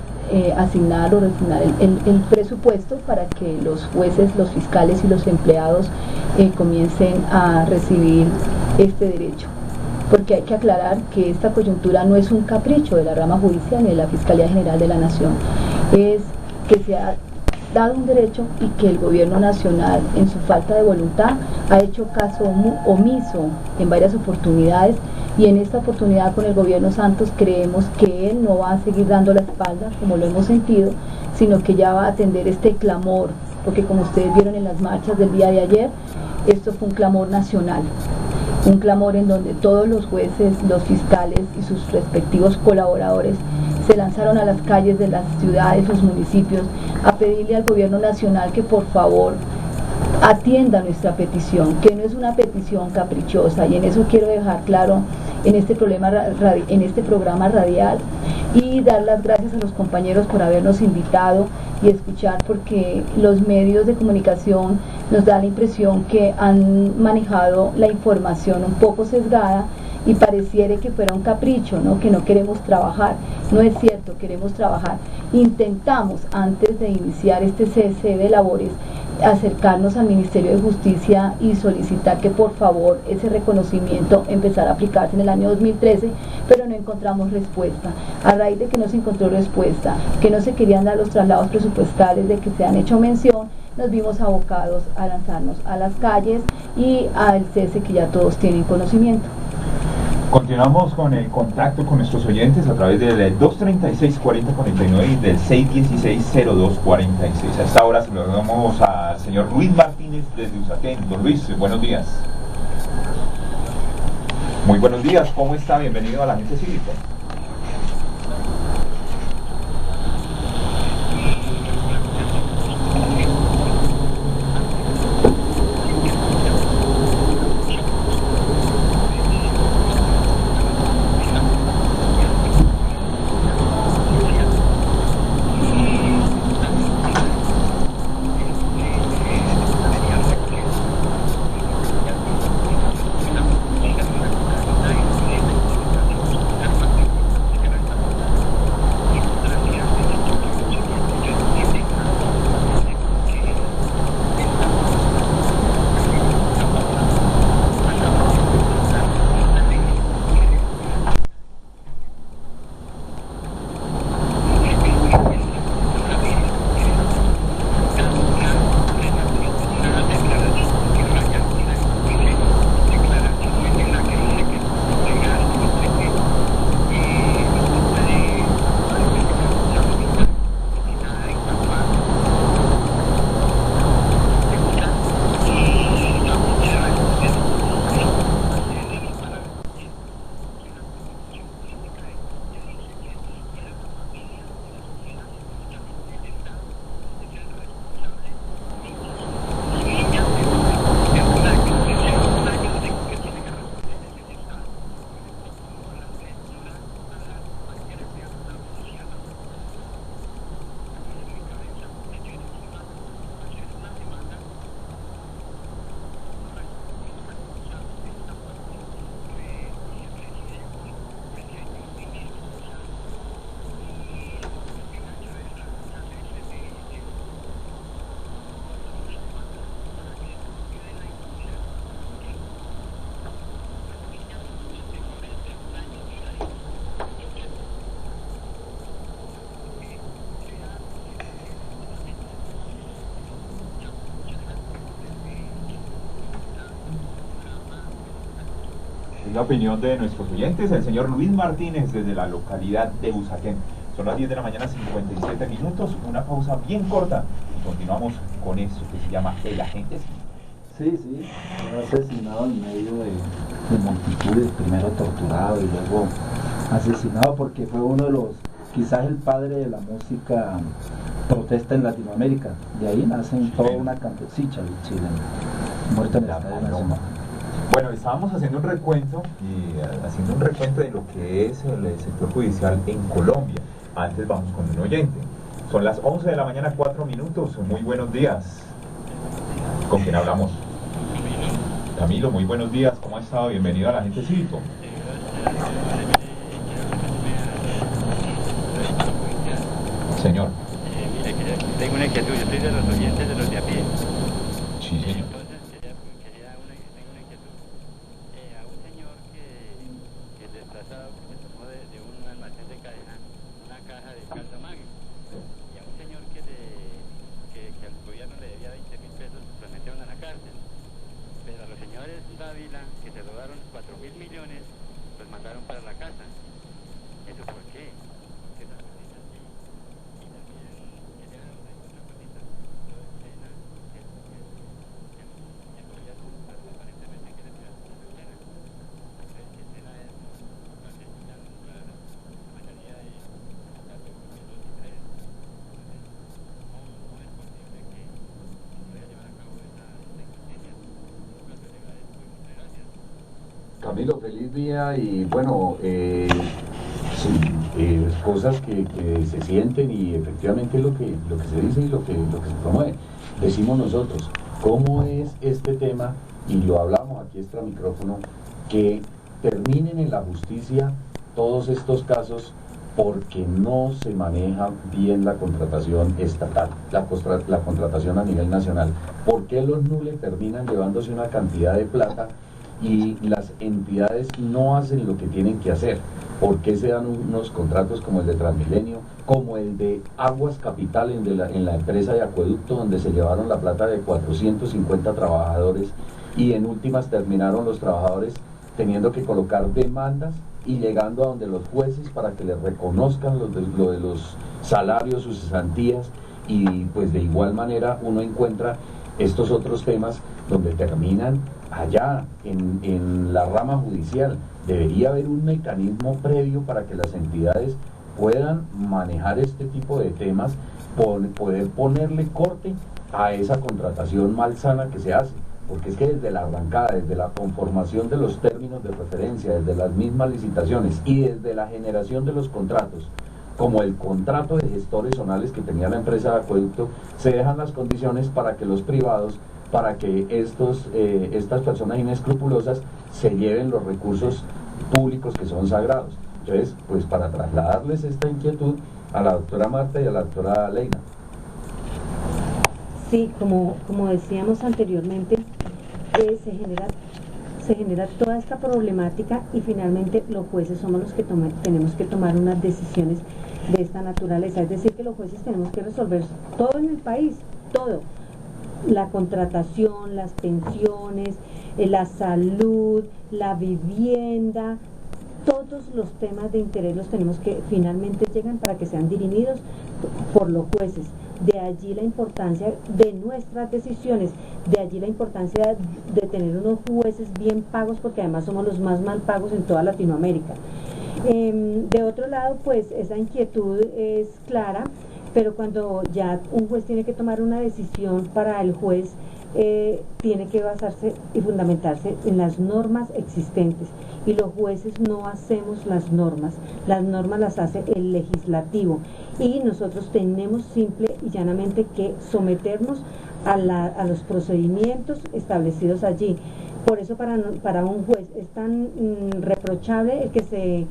asignar o resignar el presupuesto para que los jueces, los fiscales y los empleados comiencen a recibir este derecho. Porque hay que aclarar que esta coyuntura no es un capricho de la rama judicial ni de la Fiscalía General de la Nación, es que se ha dado un derecho y que el gobierno nacional, en su falta de voluntad, ha hecho caso omiso en varias oportunidades, y en esta oportunidad con el gobierno Santos creemos que él no va a seguir dando la espalda como lo hemos sentido, sino que ya va a atender este clamor, porque como ustedes vieron en las marchas del día de ayer, esto fue un clamor nacional, un clamor en donde todos los jueces, los fiscales y sus respectivos colaboradores se lanzaron a las calles de las ciudades, los municipios, a pedirle al gobierno nacional que por favor atienda nuestra petición, que no es una petición caprichosa, y en eso quiero dejar claro en este programa radial, y dar las gracias a los compañeros por habernos invitado y escuchar, porque los medios de comunicación nos da la impresión que han manejado la información un poco sesgada y pareciera que fuera un capricho, ¿no? Que no queremos trabajar. No es cierto, queremos trabajar. Intentamos, antes de iniciar este cese de labores, acercarnos al Ministerio de Justicia y solicitar que por favor ese reconocimiento empezara a aplicarse en el año 2013, pero no encontramos respuesta. A raíz de que no se encontró respuesta, que no se querían dar los traslados presupuestales de que se han hecho mención, nos vimos abocados a lanzarnos a las calles y al cese que ya todos tienen conocimiento. Continuamos con el contacto con nuestros oyentes a través del 236-4049 y del 616-0246. A esta hora saludamos al señor Luis Martínez desde Usaquén. Don Luis, buenos días. Muy buenos días, ¿cómo está? Bienvenido a la Agente Cívico. La opinión de nuestros oyentes, el señor Luis Martínez desde la localidad de Usaquén. Son las 10 de la mañana, 57 minutos, una pausa bien corta y continuamos con esto que se llama El Agente Cívico. Sí, fue asesinado en medio de multitudes, primero torturado y luego asesinado porque fue uno de los, quizás el padre de la música protesta en Latinoamérica. De ahí nacen toda una cantecicha de Chile, muerto en la Paloma. Bueno, estábamos haciendo un recuento de lo que es el sector judicial en Colombia. Antes vamos con un oyente. Son las 11 de la mañana, 4 minutos. Muy buenos días. ¿Con quién hablamos? Camilo, muy buenos días. ¿Cómo ha estado? Bienvenido a la Agente Cívico. una inquietud, yo soy de los oyentes de los de a pie. Sí, señor. Entonces tengo una inquietud. A un señor que desplazado, que se tomó de un almacén de cadena una caja de caldo Maggi, y a un señor que al gobierno le debía 20.000 pesos, los metieron a la cárcel. Pero a los señores Dávila, que se robaron 4.000 millones, los mandaron para la casa. ¿Eso por qué? Porque las cositas sí. Y también quería dar otra cosita. Lo de Plena, el gobierno aparentemente quiere tirar una Plena. Entonces, que Plena es, no sé si ya la mayoría de casos, porque 2 y 3. Entonces, no es posible que se vaya a llevar a cabo esta injusticia. Nunca se le agradezco y muchas gracias. Camilo, feliz día y bueno, sí, cosas que se sienten y efectivamente lo que se dice y lo que se promueve. Decimos nosotros, ¿cómo es este tema? Y lo hablamos aquí extra micrófono, que terminen en la justicia todos estos casos porque no se maneja bien la contratación estatal, la contratación a nivel nacional. ¿Por qué los NULE terminan llevándose una cantidad de plata y las entidades no hacen lo que tienen que hacer? ¿Por qué se dan unos contratos como el de Transmilenio, como el de Aguas Capital en la empresa de acueducto, donde se llevaron la plata de 450 trabajadores y en últimas terminaron los trabajadores teniendo que colocar demandas y llegando a donde los jueces para que les reconozcan lo de los salarios, sus cesantías? Y pues de igual manera uno encuentra estos otros temas donde terminan allá en la rama judicial. Debería haber un mecanismo previo para que las entidades puedan manejar este tipo de temas, poder ponerle corte a esa contratación malsana que se hace, porque es que desde la arrancada, desde la conformación de los términos de referencia, desde las mismas licitaciones y desde la generación de los contratos, como el contrato de gestores zonales que tenía la empresa de acueducto, se dejan las condiciones para que los privados, para que estas personas inescrupulosas se lleven los recursos públicos que son sagrados. Entonces, pues para trasladarles esta inquietud a la doctora Marta y a la doctora Leina. Sí, como decíamos anteriormente, se genera toda esta problemática y finalmente los jueces somos los que tenemos que tomar unas decisiones de esta naturaleza. Es decir, que los jueces tenemos que resolver todo en el país, todo. La contratación, las pensiones, la salud, la vivienda, todos los temas de interés los tenemos que finalmente llegan para que sean dirimidos por los jueces. De allí la importancia de nuestras decisiones, de allí la importancia de tener unos jueces bien pagos, porque además somos los más mal pagos en toda Latinoamérica. De otro lado, pues esa inquietud es clara, pero cuando ya un juez tiene que tomar una decisión, para el juez tiene que basarse y fundamentarse en las normas existentes, y los jueces no hacemos las normas las hace el legislativo, y nosotros tenemos simple y llanamente que someternos a los procedimientos establecidos allí. Por eso para un juez es tan reprochable el que se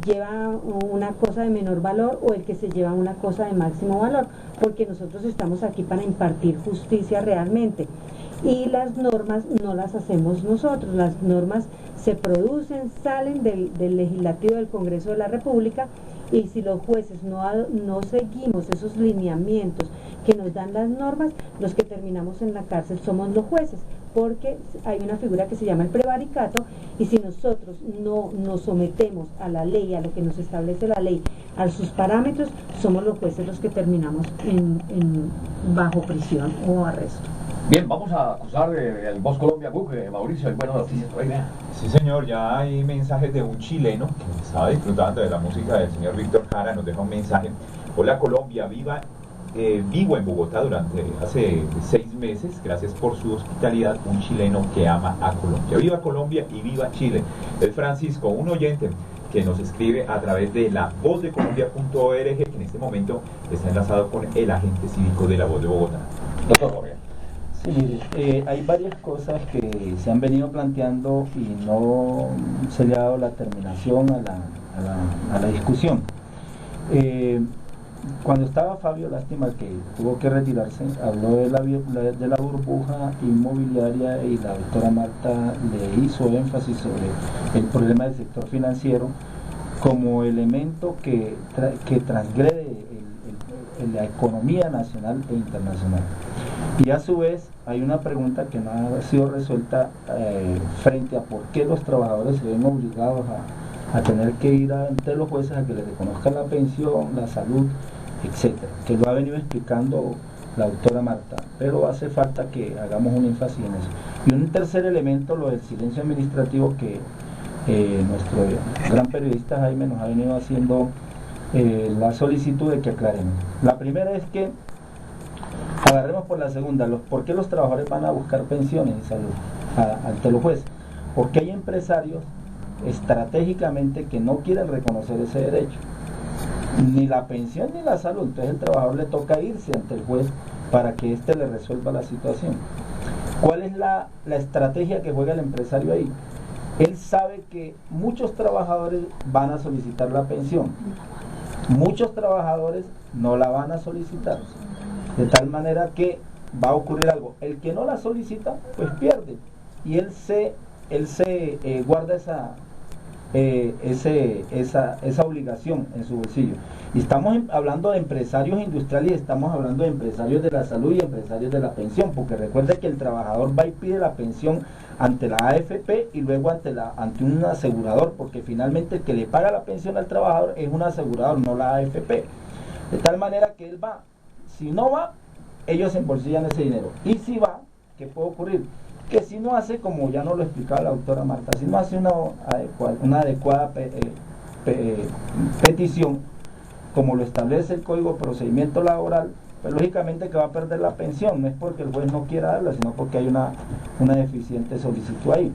lleva una cosa de menor valor o el que se lleva una cosa de máximo valor, porque nosotros estamos aquí para impartir justicia realmente, y las normas no las hacemos nosotros. Las normas se producen, salen del legislativo, del Congreso de la República, y si los jueces no seguimos esos lineamientos que nos dan las normas, los que terminamos en la cárcel somos los jueces, porque hay una figura que se llama el prevaricato, y si nosotros no nos sometemos a la ley, a lo que nos establece la ley, a sus parámetros, somos los jueces los que terminamos bajo prisión o arresto. Bien, vamos a acusar el Voz Colombia Book, Mauricio, hay buenas noticias por ahí, vea. Sí, señor, ya hay mensajes de un chileno que estaba disfrutando de la música del señor Víctor Jara. Nos deja un mensaje: hola Colombia, vivo en Bogotá hace 6 meses, gracias por su hospitalidad, un chileno que ama a Colombia. Viva Colombia y viva Chile. Es Francisco, un oyente que nos escribe a través de la vozdecolombia.org, que en este momento está enlazado con el agente cívico de la Voz de Bogotá. Doctor Jorge. Sí, hay varias cosas que se han venido planteando y no se le ha dado la terminación a la discusión. cuando estaba Fabio, lástima que tuvo que retirarse, habló de la burbuja inmobiliaria y la doctora Marta le hizo énfasis sobre el problema del sector financiero como elemento que transgrede la economía nacional e internacional. Y a su vez hay una pregunta que no ha sido resuelta frente a por qué los trabajadores se ven obligados a tener que ir ante los jueces a que les reconozcan la pensión, la salud, etcétera, que lo ha venido explicando la doctora Marta, pero hace falta que hagamos un énfasis en eso. Y un tercer elemento, lo del silencio administrativo, que nuestro gran periodista Jaime nos ha venido haciendo la solicitud de que aclaremos. La primera es que agarremos por la segunda, ¿por qué los trabajadores van a buscar pensiones y salud ante los jueces? Porque hay empresarios estratégicamente que no quieren reconocer ese derecho, ni la pensión ni la salud. Entonces el trabajador le toca irse ante el juez para que éste le resuelva la situación. ¿Cuál es la estrategia que juega el empresario ahí? Él sabe que muchos trabajadores van a solicitar la pensión, muchos trabajadores no la van a solicitar, de tal manera que va a ocurrir algo: el que no la solicita pues pierde, y él se guarda esa obligación en su bolsillo. Y estamos hablando de empresarios industriales, y estamos hablando de empresarios de la salud y empresarios de la pensión, porque recuerde que el trabajador va y pide la pensión ante la AFP y luego ante un asegurador, porque finalmente el que le paga la pensión al trabajador es un asegurador, no la AFP. De tal manera que él va, si no va, ellos embolsillan ese dinero, y si va, ¿qué puede ocurrir? Que si no hace, como ya nos lo explicaba la doctora Marta, si no hace una adecuada petición, como lo establece el Código de Procedimiento Laboral, pues lógicamente que va a perder la pensión. No es porque el juez no quiera darla, sino porque hay una deficiente solicitud ahí.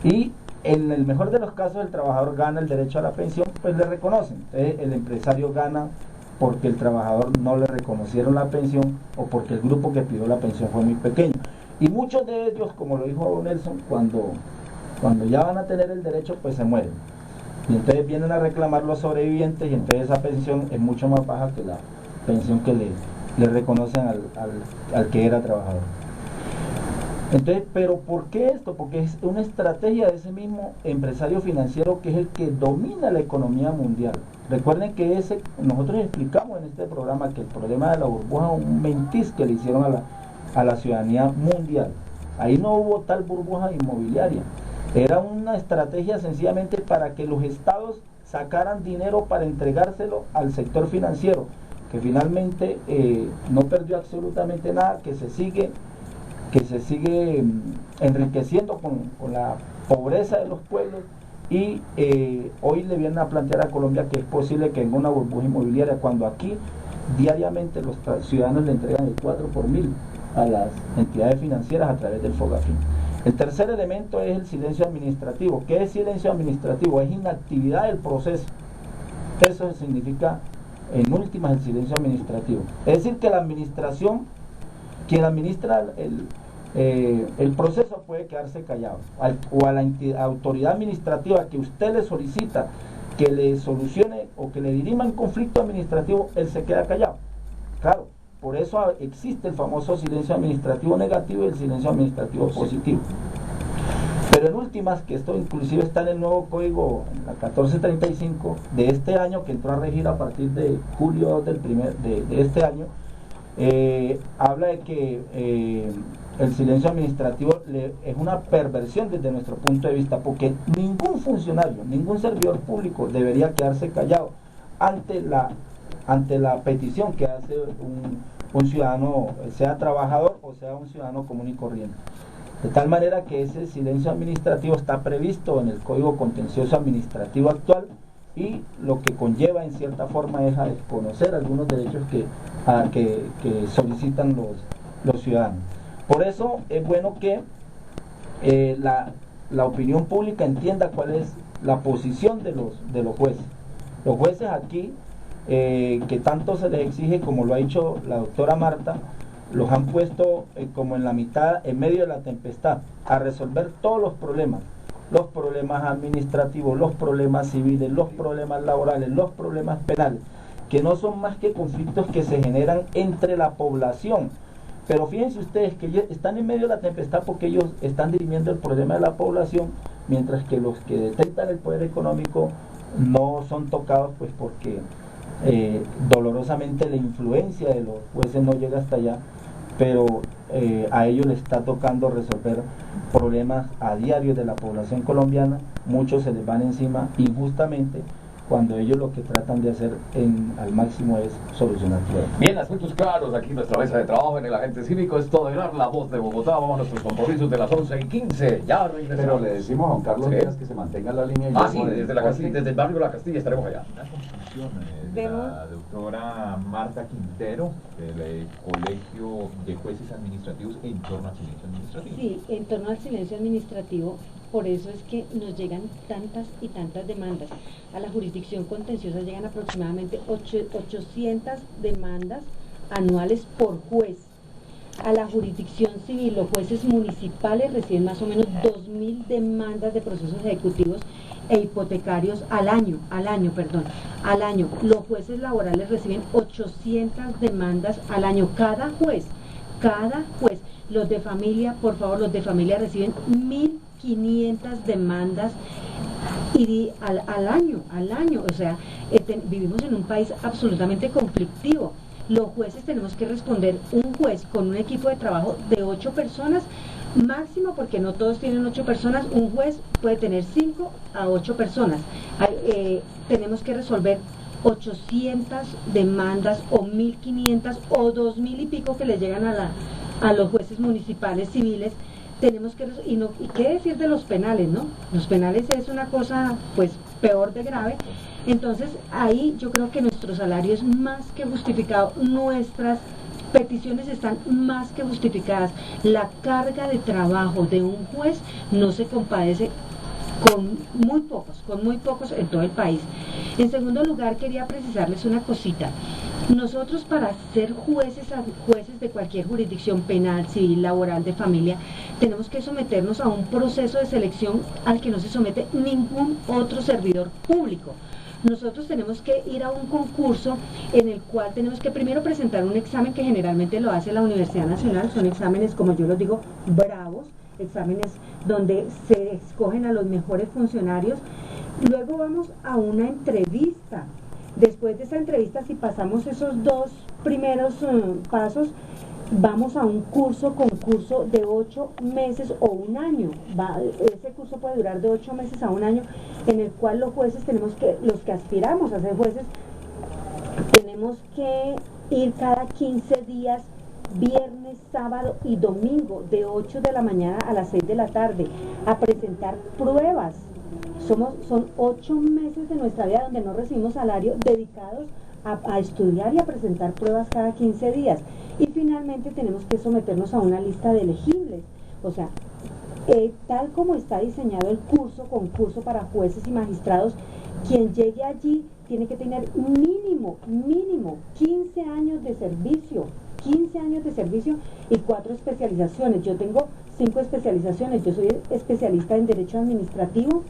Y en el mejor de los casos, el trabajador gana el derecho a la pensión, pues le reconocen. Entonces el empresario gana porque el trabajador no le reconocieron la pensión, o porque el grupo que pidió la pensión fue muy pequeño. Y muchos de ellos, como lo dijo Nelson, cuando ya van a tener el derecho, pues se mueren. Y entonces vienen a reclamar los sobrevivientes, y entonces esa pensión es mucho más baja que la pensión que le reconocen al que era trabajador. Entonces, ¿pero por qué esto? Porque es una estrategia de ese mismo empresario financiero, que es el que domina la economía mundial. Recuerden que nosotros explicamos en este programa que el problema de la burbuja es un mentiz que le hicieron a la ciudadanía mundial. Ahí no hubo tal burbuja inmobiliaria. Era una estrategia sencillamente para que los estados sacaran dinero para entregárselo al sector financiero, que finalmente no perdió absolutamente nada, que se sigue enriqueciendo con la pobreza de los pueblos. Y hoy le vienen a plantear a Colombia que es posible que venga una burbuja inmobiliaria, cuando aquí diariamente los ciudadanos le entregan el 4 por 1000 a las entidades financieras a través del Fogafín. El tercer elemento es el silencio administrativo. ¿Qué es silencio administrativo? Es inactividad del proceso. Eso significa, en últimas, el silencio administrativo. Es decir, que la administración, quien administra el proceso, puede quedarse callado, o a la autoridad administrativa que usted le solicita que le solucione o que le dirima un conflicto administrativo, él se queda callado. Claro, por eso existe el famoso silencio administrativo negativo y el silencio administrativo positivo. Pero en últimas, que esto inclusive está en el nuevo código, en la 1435 de este año, que entró a regir a partir de julio de este año, habla de que el silencio administrativo es una perversión desde nuestro punto de vista, porque ningún funcionario, ningún servidor público debería quedarse callado ante la petición que hace un ciudadano, sea trabajador o sea un ciudadano común y corriente. De tal manera que ese silencio administrativo está previsto en el Código Contencioso Administrativo actual, y lo que conlleva en cierta forma es a desconocer algunos derechos que solicitan los ciudadanos. Por eso es bueno que la opinión pública entienda cuál es la posición de los jueces. Los jueces aquí, que tanto se les exige, como lo ha dicho la doctora Marta, los han puesto como en la mitad, en medio de la tempestad, a resolver todos los problemas administrativos, los problemas civiles, los problemas laborales, los problemas penales. que no son más que conflictos que se generan entre la población. Pero fíjense ustedes que ellos están en medio de la tempestad porque ellos están dirimiendo el problema de la población, mientras que los que detentan el poder económico no son tocados, pues porque dolorosamente la influencia de los jueces no llega hasta allá, pero a ellos les está tocando resolver problemas a diario de la población colombiana. Muchos se les van encima injustamente, cuando ellos lo que tratan de hacer al máximo es solucionar problemas. Bien, asuntos claros, aquí nuestra mesa de trabajo en el agente cívico es Todelar, la voz de Bogotá. Vamos a nuestros compromisos de las 11:15, ya regresamos. Pero le decimos a Juan Carlos Sí. Díaz que se mantenga la línea. Ah, sí, desde el barrio La Castilla estaremos allá. Una conclusión de la doctora Marta Quintero del Colegio de Jueces Administrativos en torno al silencio administrativo. Sí, en torno al silencio administrativo, por eso es que nos llegan tantas y tantas demandas. A la jurisdicción contenciosa llegan aproximadamente 800 demandas anuales por juez. A la jurisdicción civil, los jueces municipales reciben más o menos 2.000 demandas de procesos ejecutivos e hipotecarios al año. Los jueces laborales reciben 800 demandas al año, cada juez. Los de familia, por favor, los de familia reciben 1.500 demandas al año, o sea, vivimos en un país absolutamente conflictivo. Los jueces tenemos que responder, un juez con un equipo de trabajo de 8 personas, máximo, porque no todos tienen 8 personas, un juez puede tener 5 a 8 personas. Tenemos que resolver 800 demandas o 1.500 o 2.000 y pico que les llegan a los jueces municipales civiles. Tenemos que, y qué decir de los penales, ¿no? Los penales es una cosa pues peor de grave. Entonces ahí yo creo que nuestro salario es más que justificado, nuestras peticiones están más que justificadas. La carga de trabajo de un juez no se compadece con muy pocos en todo el país. En segundo lugar, quería precisarles una cosita. Nosotros, para ser jueces de cualquier jurisdicción penal, civil, laboral, de familia, tenemos que someternos a un proceso de selección al que no se somete ningún otro servidor público. Nosotros tenemos que ir a un concurso en el cual tenemos que primero presentar un examen que generalmente lo hace la Universidad Nacional. Son exámenes, como yo los digo, bravos, exámenes donde se escogen a los mejores funcionarios. Luego vamos a una entrevista. Después de esa entrevista, si pasamos esos 2 primeros pasos, vamos a un concurso de 8 meses o un año. Ese curso puede durar de 8 meses a un año, en el cual los jueces los que aspiramos a ser jueces, tenemos que ir cada 15 días, viernes, sábado y domingo, de 8 de la mañana a las 6 de la tarde, a presentar pruebas. Son 8 meses de nuestra vida donde no recibimos salario, dedicados a estudiar y a presentar pruebas cada 15 días. Y finalmente tenemos que someternos a una lista de elegibles. O sea, tal como está diseñado el concurso para jueces y magistrados, quien llegue allí tiene que tener mínimo 15 años de servicio. 15 años de servicio y 4 especializaciones. Yo tengo 5 especializaciones. Yo soy especialista en Derecho Administrativo,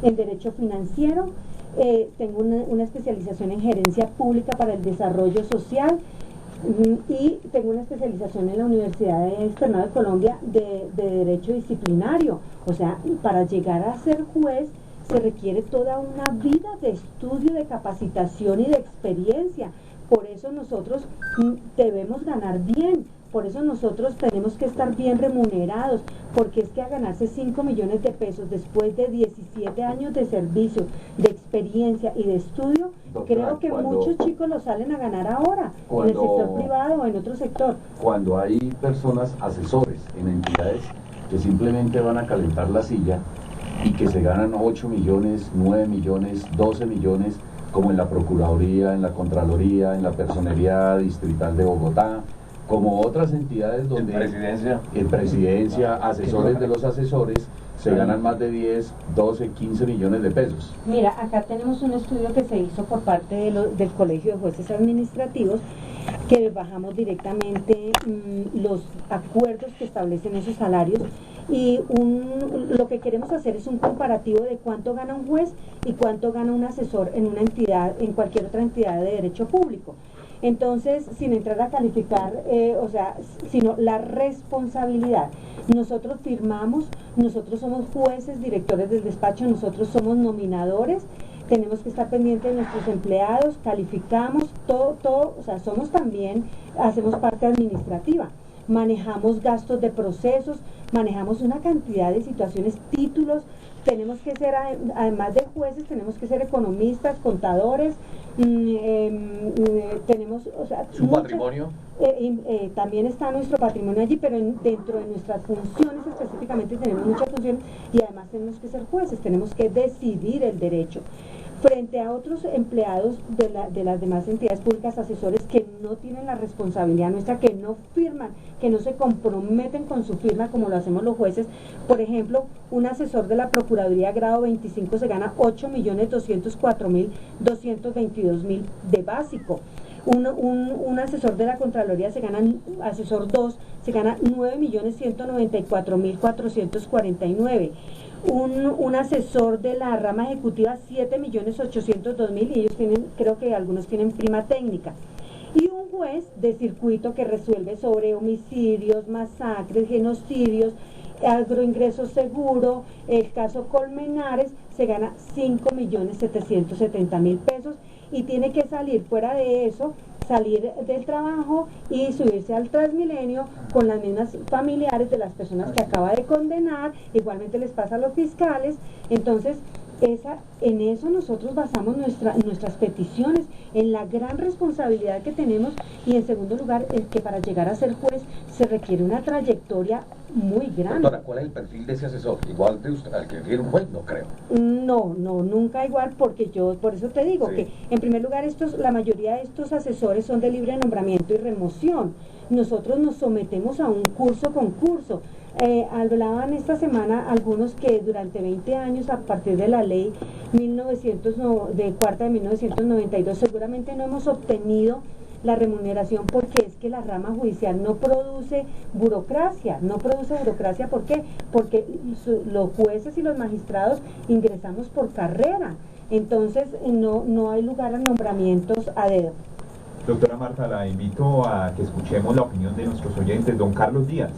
en Derecho Financiero, tengo una especialización en Gerencia Pública para el Desarrollo Social y tengo una especialización en la Universidad Externada de Colombia de Derecho Disciplinario. O sea, para llegar a ser juez se requiere toda una vida de estudio, de capacitación y de experiencia. Por eso nosotros debemos ganar bien, por eso nosotros tenemos que estar bien remunerados, porque es que a ganarse 5 millones de pesos después de 17 años de servicio, de experiencia y de estudio, creo que muchos chicos lo salen a ganar ahora, en el sector privado o en otro sector. Cuando hay personas, asesores en entidades que simplemente van a calentar la silla y que se ganan 8 millones, 9 millones, 12 millones, como en la Procuraduría, en la Contraloría, en la Personería Distrital de Bogotá, como otras entidades donde en presidencia, asesores de los asesores, se ganan más de 10, 12, 15 millones de pesos. Mira, acá tenemos un estudio que se hizo por parte del Colegio de Jueces Administrativos, que bajamos directamente los acuerdos que establecen esos salarios, y lo que queremos hacer es un comparativo de cuánto gana un juez y cuánto gana un asesor en una entidad, en cualquier otra entidad de derecho público. Entonces, sin entrar a calificar, sino la responsabilidad. Nosotros firmamos, nosotros somos jueces, directores del despacho, nosotros somos nominadores, tenemos que estar pendientes de nuestros empleados, calificamos, todo, o sea, somos también, hacemos parte administrativa, manejamos gastos de procesos, manejamos una cantidad de situaciones, títulos, tenemos que ser, además de jueces, tenemos que ser economistas, contadores, tenemos, o sea, ¿Su patrimonio? También está nuestro patrimonio allí, pero dentro de nuestras funciones específicamente tenemos muchas funciones y además tenemos que ser jueces, tenemos que decidir el derecho. Frente a otros empleados de las demás entidades públicas, asesores que no tienen la responsabilidad nuestra, que no firman, que no se comprometen con su firma como lo hacemos los jueces. Por ejemplo, un asesor de la Procuraduría grado 25 se gana 8.204.222.000 de básico. Un asesor de la Contraloría asesor 2 se gana 9.194.449. Un asesor de la rama ejecutiva 7.802.000 y ellos tienen, creo que algunos tienen prima técnica. Y un juez de circuito que resuelve sobre homicidios, masacres, genocidios, agroingreso seguro, el caso Colmenares, se gana 5.770.000 pesos y tiene que salir fuera de eso, salir del trabajo y subirse al Transmilenio con las mismas familiares de las personas que acaba de condenar, igualmente les pasa a los fiscales. Entonces, en eso nosotros basamos nuestras peticiones, en la gran responsabilidad que tenemos, y en segundo lugar, que para llegar a ser juez se requiere una trayectoria muy grande. Doctora, ¿cuál es el perfil de ese asesor? ¿Igual de usted, al que tiene un juez? No creo. No, nunca igual, porque por eso te digo que en primer lugar la mayoría de estos asesores son de libre nombramiento y remoción. Nosotros nos sometemos a un concurso. Hablaban esta semana algunos que durante 20 años, a partir de la ley cuarta de 1992, seguramente no hemos obtenido la remuneración porque es que la rama judicial no produce burocracia. ¿Por qué? Porque los jueces y los magistrados ingresamos por carrera, entonces no hay lugar a nombramientos a dedo. Doctora Marta, la invito a que escuchemos la opinión de nuestros oyentes. Don Carlos Díaz.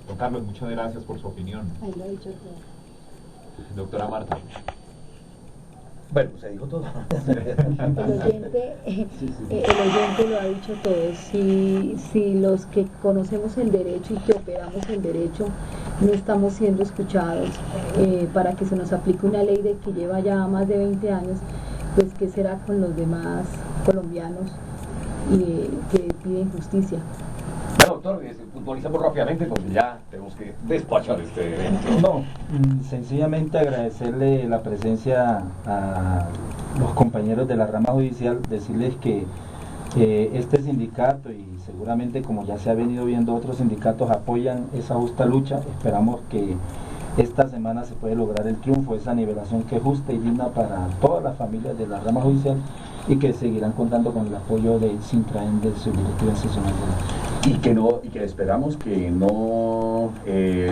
Don Carlos, muchas gracias por su opinión. Ahí lo ha dicho todo. Doctora Marta. Bueno, se dijo todo. El oyente lo ha dicho todo. Si los que conocemos el derecho y que operamos el derecho no estamos siendo escuchados para que se nos aplique una ley de que lleva ya más de 20 años, pues ¿qué será con los demás colombianos que piden justicia? Bueno, doctor, puntualizamos rápidamente porque ya tenemos que despachar este evento. Sencillamente agradecerle la presencia a los compañeros de la rama judicial, decirles que este sindicato y seguramente como ya se ha venido viendo otros sindicatos apoyan esa justa lucha. Esperamos que esta semana se puede lograr el triunfo, esa nivelación que es justa y digna para todas las familias de la rama judicial y que seguirán contando con el apoyo de Sintraen, de su directiva seccional. y que esperamos que no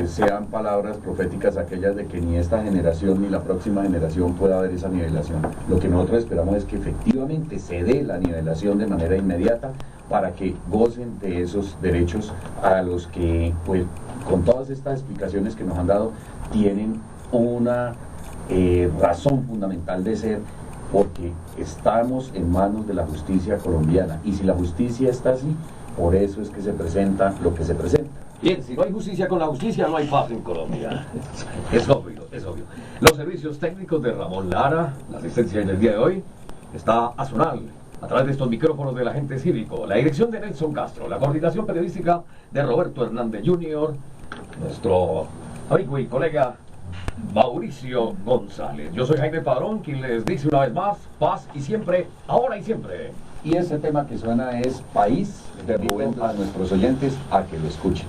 sean palabras proféticas aquellas de que ni esta generación ni la próxima generación pueda haber esa nivelación. Lo que nosotros esperamos es que efectivamente se dé la nivelación de manera inmediata para que gocen de esos derechos a los que, pues, con todas estas explicaciones que nos han dado, tienen una razón fundamental de ser, porque estamos en manos de la justicia colombiana, y si la justicia está así, por eso es que se presenta lo que se presenta. Bien, si no hay justicia con la justicia, no hay paz en Colombia. Es obvio, es obvio. Los servicios técnicos de Ramón Lara, la asistencia en el día de hoy, está Azonal, a través de estos micrófonos del agente cívico, la dirección de Nelson Castro, la coordinación periodística de Roberto Hernández Jr., nuestro amigo y colega Mauricio González. Yo soy Jaime Padrón, quien les dice una vez más, paz y siempre, ahora y siempre. Y ese tema que suena es País, invito a nuestros oyentes a que lo escuchen.